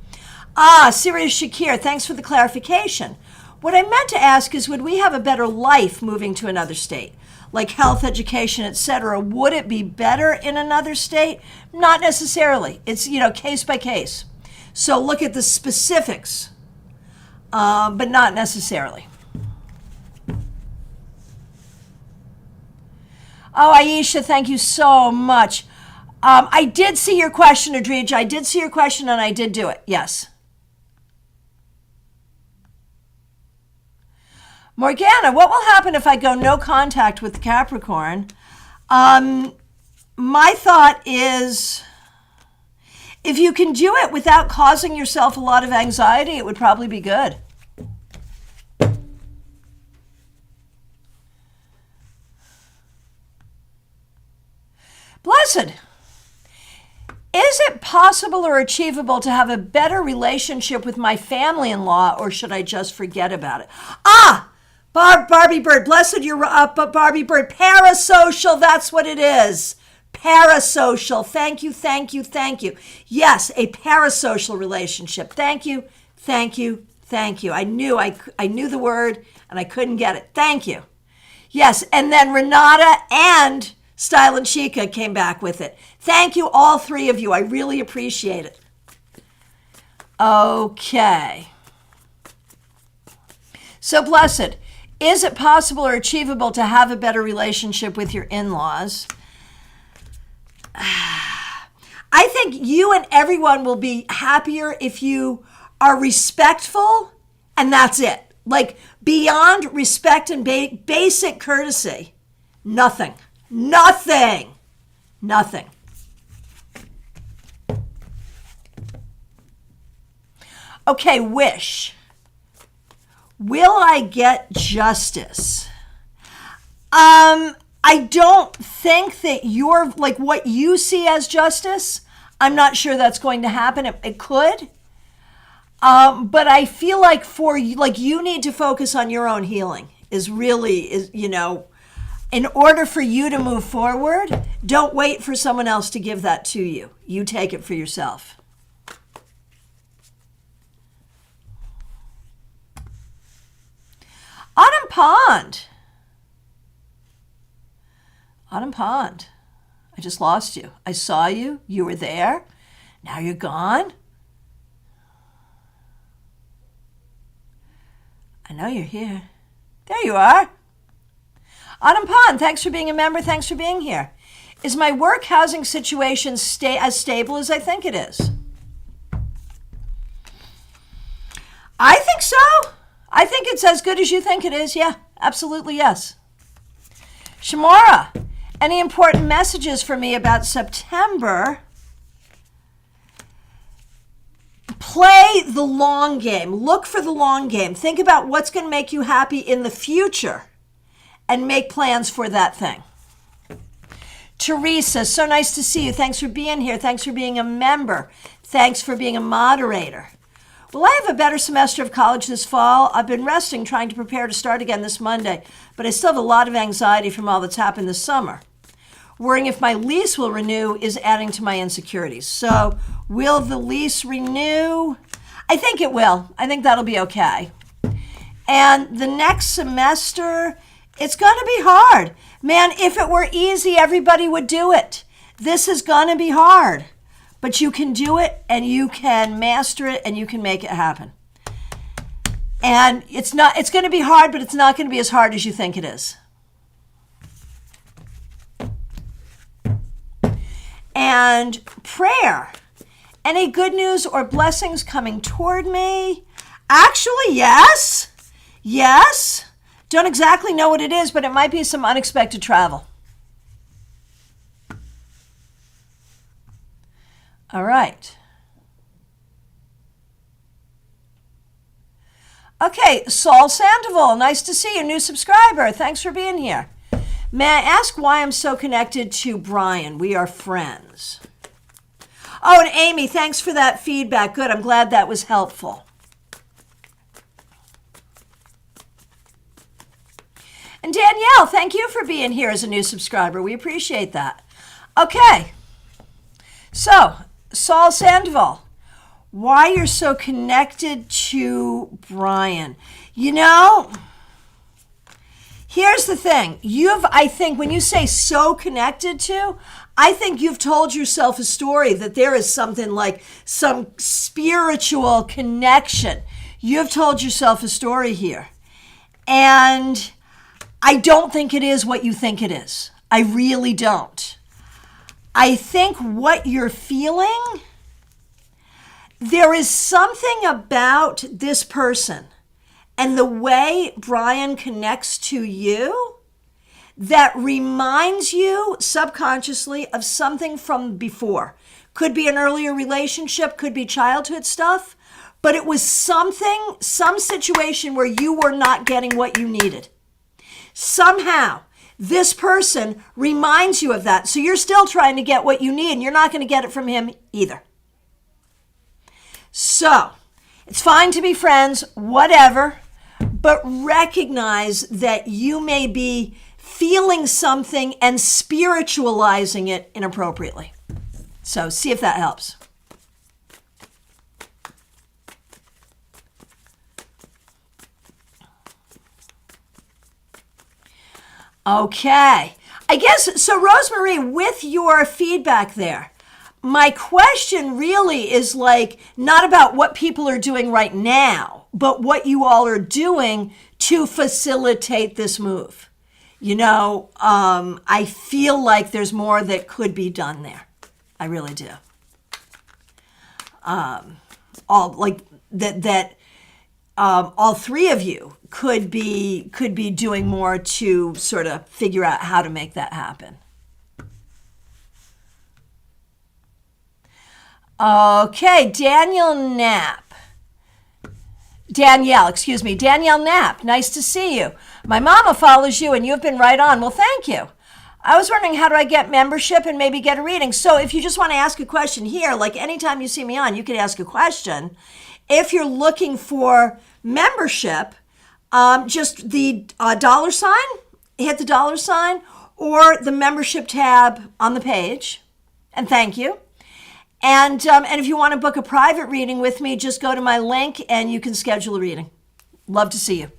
Sirius Shakir, thanks for the clarification. What I meant to ask is, would we have a better life moving to another state? Like health, education, etc. Would it be better in another state? Not necessarily. It's, case by case. So look at the specifics. But not necessarily. Oh, Aisha, thank you so much. I did see your question, Adrija. I did see your question and I did do it. Yes. Morgana, what will happen if I go no contact with Capricorn? My thought is, if you can do it without causing yourself a lot of anxiety, it would probably be good. Blessed, is it possible or achievable to have a better relationship with my family-in-law, or should I just forget about it? Barbie Bird, blessed, you're up, Barbie Bird. Parasocial, that's what it is. Parasocial. Thank you, thank you, thank you. Yes, a parasocial relationship. Thank you, thank you, thank you. I knew the word and I couldn't get it. Thank you. Yes, and then Renata and Style and Chica came back with it. Thank you, all three of you. I really appreciate it. Okay. So, Blessed, is it possible or achievable to have a better relationship with your in-laws? I think you and everyone will be happier if you are respectful, and that's it. Like, beyond respect and basic courtesy, nothing. Okay, wish. Will I get justice? I don't think that you're, like, what you see as justice, I'm not sure that's going to happen. It could. But I feel like you need to focus on your own healing in order for you to move forward. Don't wait for someone else to give that to you. You take it for yourself. Autumn Pond. Autumn Pond, I just lost you. I saw you. You were there. Now you're gone. I know you're here. There you are. Autumn Pond, thanks for being a member. Thanks for being here. Is my work housing situation as stable as I think it is? I think so. I think it's as good as you think it is. Yeah, absolutely yes. Shamora, any important messages for me about September? Play the long game. Look for the long game. Think about what's going to make you happy in the future and make plans for that thing. Teresa, so nice to see you. Thanks for being here. Thanks for being a member. Thanks for being a moderator. Will I have a better semester of college this fall? I've been resting, trying to prepare to start again this Monday, but I still have a lot of anxiety from all that's happened this summer. Worrying if my lease will renew is adding to my insecurities. So, will the lease renew? I think it will. I think that'll be okay. And the next semester, it's going to be hard. Man, if it were easy, everybody would do it. This is going to be hard. But you can do it, and you can master it, and you can make it happen. And it's going to be hard, but it's not going to be as hard as you think it is. And prayer. Any good news or blessings coming toward me? Actually, yes. Yes. Don't exactly know what it is, but it might be some unexpected travel. All right. Okay, Saul Sandoval, nice to see you, new subscriber. Thanks for being here. May I ask why I'm so connected to Brian? We are friends. Oh, and Amy, thanks for that feedback. Good, I'm glad that was helpful. And Danielle, thank you for being here as a new subscriber. We appreciate that. Okay, so Saul Sandoval, why you're so connected to Brian. You know, here's the thing. I think when you say so connected to, I think you've told yourself a story that there is something like some spiritual connection. You've told yourself a story here. And I don't think it is what you think it is. I really don't. I think what you're feeling, there is something about this person and the way Brian connects to you that reminds you subconsciously of something from before. Could be an earlier relationship, could be childhood stuff, but it was some situation where you were not getting what you needed. Somehow, this person reminds you of that. So you're still trying to get what you need, and you're not going to get it from him either. So, it's fine to be friends, whatever, but recognize that you may be feeling something and spiritualizing it inappropriately. So, see if that helps. Okay. I guess, so Rosemary, with your feedback there, my question really is like not about what people are doing right now, but what you all are doing to facilitate this move. You know, I feel like there's more that could be done there. I really do. All three of you could be doing more to sort of figure out how to make that happen. Okay, Danielle Knapp, nice to see you. My mama follows you and you've been right on. Well, thank you. I was wondering, how do I get membership and maybe get a reading? So if you just want to ask a question here, like anytime you see me on, you can ask a question. If you're looking for membership, just the dollar sign, hit the dollar sign, or the membership tab on the page, and thank you. And if you want to book a private reading with me, just go to my link and you can schedule a reading. Love to see you.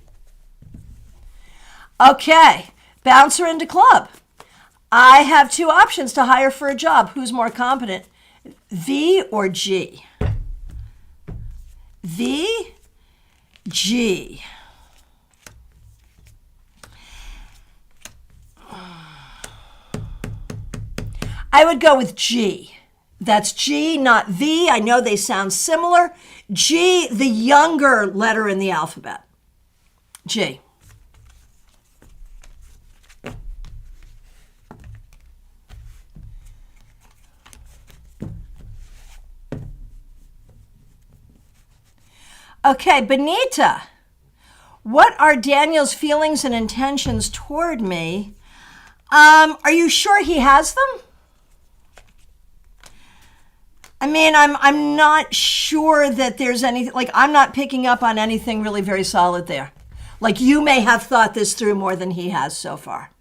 Okay, bouncer into club. I have two options to hire for a job. Who's more competent, V or G? V, G. I would go with G. That's G, not V. I know they sound similar. G, the younger letter in the alphabet. G. Okay, Benita, what are Daniel's feelings and intentions toward me? Are you sure he has them? I mean, I'm not sure that there's anything, like, I'm not picking up on anything really very solid there. Like, you may have thought this through more than he has so far.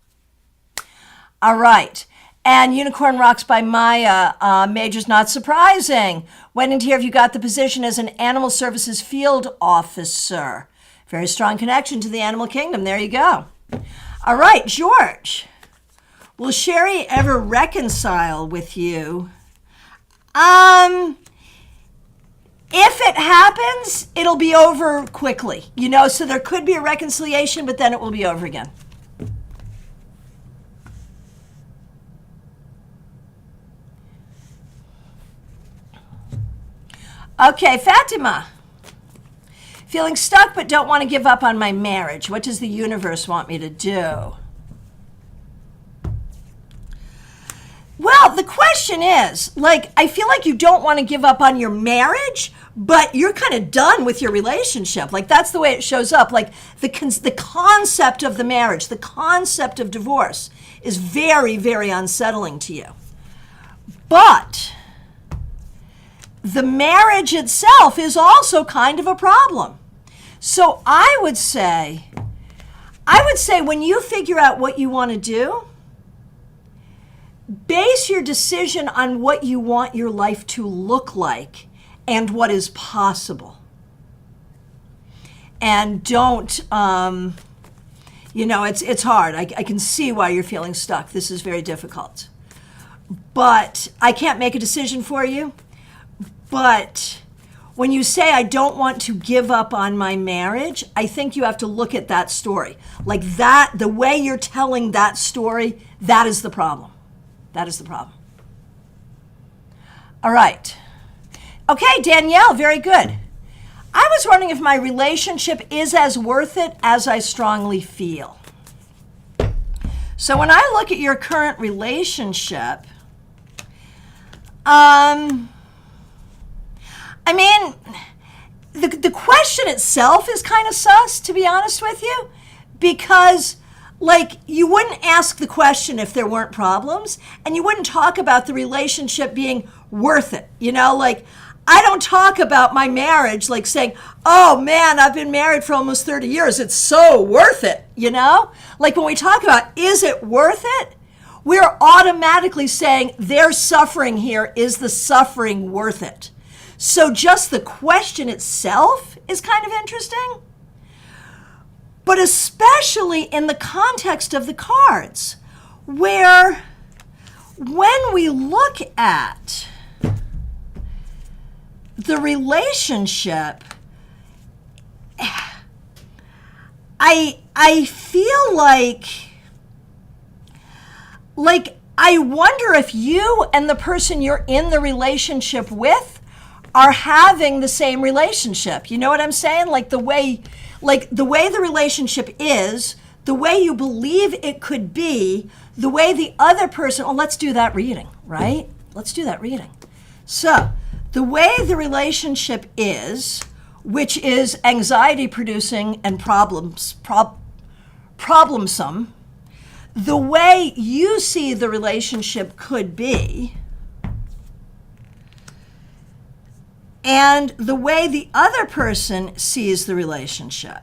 All right. And Unicorn Rocks by Maya, major's not surprising. Waiting to hear if you got the position as an animal services field officer. Very strong connection to the animal kingdom. There you go. All right, George. Will Sherry ever reconcile with you? If it happens, it'll be over quickly, you know, so there could be a reconciliation, but then it will be over again. Okay, Fatima. Feeling stuck but don't want to give up on my marriage. What does the universe want me to do? Well, the question is, like, I feel like you don't want to give up on your marriage, but you're kind of done with your relationship. Like, that's the way it shows up. Like, the concept of the marriage, the concept of divorce is very, very unsettling to you. But the marriage itself is also kind of a problem. So I would say when you figure out what you want to do, base your decision on what you want your life to look like and what is possible. And don't, it's hard. I can see why you're feeling stuck. This is very difficult. But I can't make a decision for you. But when you say, I don't want to give up on my marriage, I think you have to look at that story. Like that, the way you're telling that story, that is the problem. That is the problem. All right. Okay, Danielle, very good. I was wondering if my relationship is as worth it as I strongly feel. So when I look at your current relationship, the question itself is kind of sus, to be honest with you, because like, you wouldn't ask the question if there weren't problems, and you wouldn't talk about the relationship being worth it. You know, like, I don't talk about my marriage like saying, oh man, I've been married for almost 30 years. It's so worth it, you know? Like, when we talk about, is it worth it? We're automatically saying their suffering here, is the suffering worth it? So just the question itself is kind of interesting. But especially in the context of the cards, where when we look at the relationship, I feel like I wonder if you and the person you're in the relationship with are having the same relationship. You know what I'm saying? Like the way the relationship is, the way you believe it could be, the way the other person, let's do that reading, right? Let's do that reading. So, the way the relationship is, which is anxiety producing and problemsome, the way you see the relationship could be, and the way the other person sees the relationship.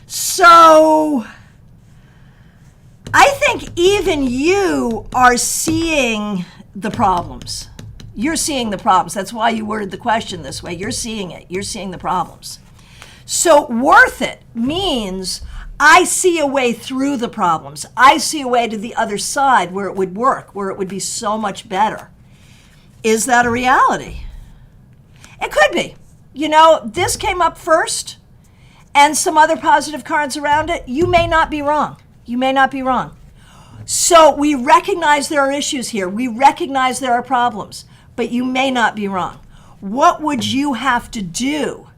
So I think even you are seeing the problems. You're seeing the problems. That's why you worded the question this way. You're seeing it. You're seeing the problems. So worth it means I see a way through the problems. I see a way to the other side where it would work, where it would be so much better. Is that a reality? It could be. You know, this came up first and some other positive cards around it. You may not be wrong. You may not be wrong. So we recognize there are issues here. We recognize there are problems, but you may not be wrong. What would you have to do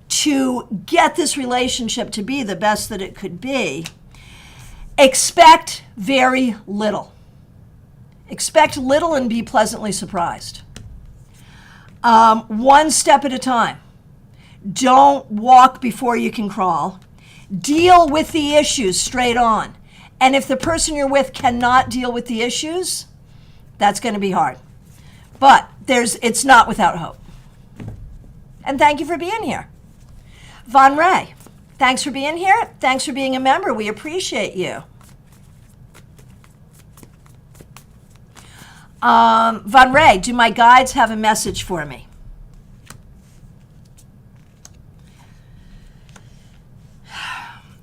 to get this relationship to be the best that it could be? Expect very little. Expect little and be pleasantly surprised. One step at a time. Don't walk before you can crawl. Deal with the issues straight on. And if the person you're with cannot deal with the issues, that's going to be hard. But it's not without hope. And thank you for being here. Von Ray, thanks for being here. Thanks for being a member. We appreciate you. Von Ray, do my guides have a message for me?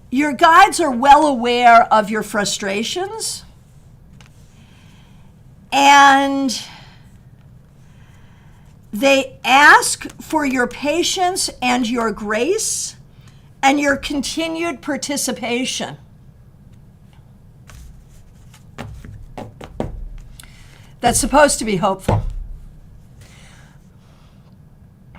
Your guides are well aware of your frustrations, and they ask for your patience and your grace and your continued participation. That's supposed to be hopeful.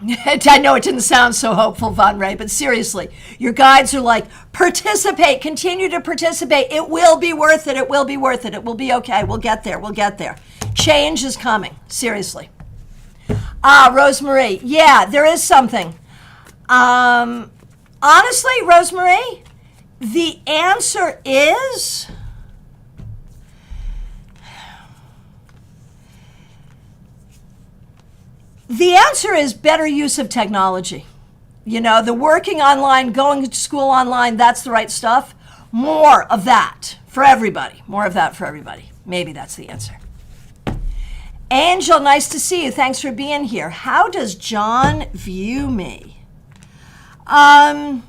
I know it didn't sound so hopeful, Von Ray, but seriously, your guides are like, participate, continue to participate. It will be worth it. It will be worth it. It will be okay. We'll get there. We'll get there. Change is coming. Seriously. Rosemarie. Yeah, there is something. Honestly, Rosemarie, the answer is better use of technology. You know, the working online, going to school online, that's the right stuff. More of that for everybody. More of that for everybody. Maybe that's the answer. Angel, nice to see you. Thanks for being here. How does John view me? I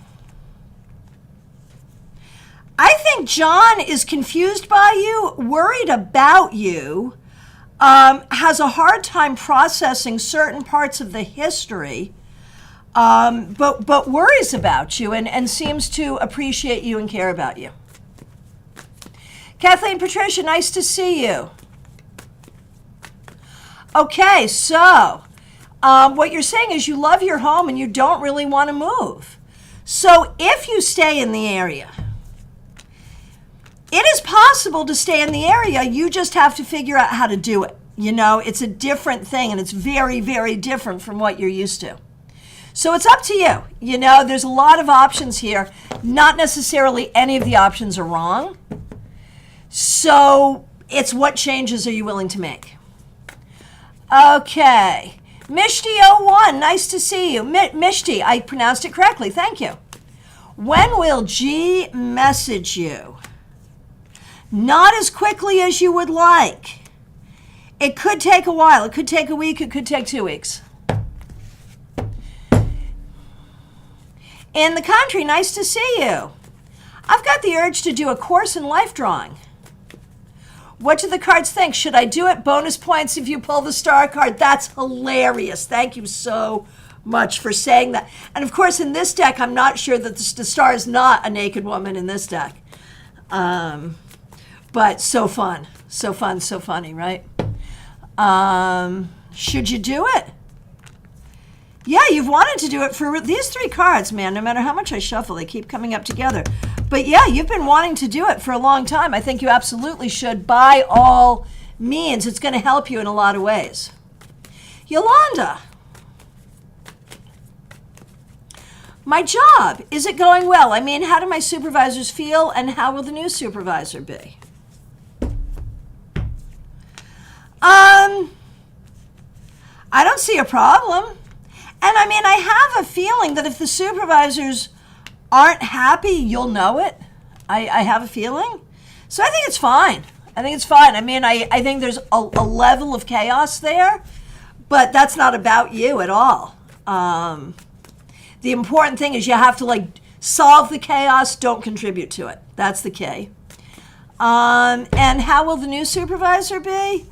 think John is confused by you, worried about you, has a hard time processing certain parts of the history, but worries about you and seems to appreciate you and care about you. Kathleen Patricia, nice to see you. Okay, so what you're saying is you love your home and you don't really want to move. So if you stay in the area, it is possible to stay in the area. You just have to figure out how to do it. You know, it's a different thing, and it's very, very different from what you're used to. So it's up to you. You know, there's a lot of options here. Not necessarily any of the options are wrong. So it's what changes are you willing to make? Okay. Mishti01, nice to see you. Mishti, I pronounced it correctly. Thank you. When will G message you? Not as quickly as you would like. It could take a while. It could take a week. It could take 2 weeks. In the country, nice to see you. I've got the urge to do a course in life drawing. What do the cards think? Should I do it? Bonus points if you pull the star card. That's hilarious. Thank you so much for saying that. And of course, in this deck, I'm not sure that the star is not a naked woman in this deck. But so fun, so funny, right? Should you do it? Yeah, you've wanted to do it for these 3 cards, man. No matter how much I shuffle, they keep coming up together. But yeah, you've been wanting to do it for a long time. I think you absolutely should, by all means. It's going to help you in a lot of ways. Yolanda. My job, is it going well? I mean, how do my supervisors feel, and how will the new supervisor be? I don't see a problem. And I mean, I have a feeling that if the supervisors aren't happy, you'll know it. I have a feeling. So I think it's fine. I think it's fine. I mean, I think there's a level of chaos there, but that's not about you at all. The important thing is you have to Solve the chaos, don't contribute to it. That's the key. And how will the new supervisor be?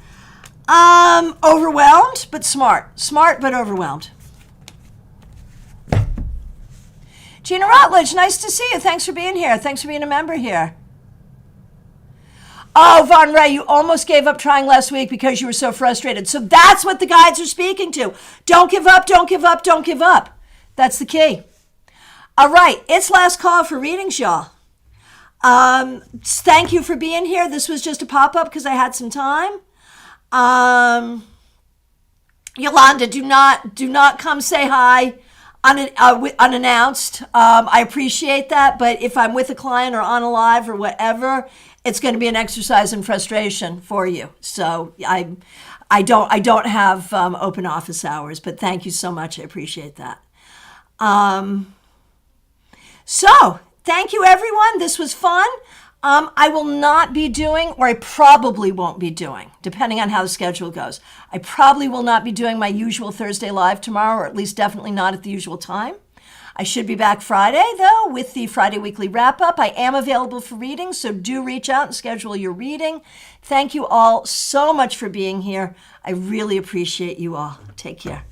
Overwhelmed, but smart. Smart, but overwhelmed. Gina Rutledge, nice to see you. Thanks for being here. Thanks for being a member here. Oh, Von Ray, you almost gave up trying last week because you were so frustrated. So that's what the guides are speaking to. Don't give up, don't give up, don't give up. That's the key. All right, it's last call for readings, y'all. Thank you for being here. This was just a pop-up because I had some time. Yolanda, do not come say hi unannounced. I appreciate that, but if I'm with a client or on a live or whatever, it's going to be an exercise in frustration for you. So I don't have open office hours, but thank you so much. I appreciate that. So thank you, everyone. This was fun. I will not be doing, or I probably won't be doing, depending on how the schedule goes. I probably will not be doing my usual Thursday live tomorrow, or at least definitely not at the usual time. I should be back Friday, though, with the Friday Weekly Wrap-Up. I am available for readings, so do reach out and schedule your reading. Thank you all so much for being here. I really appreciate you all. Take care.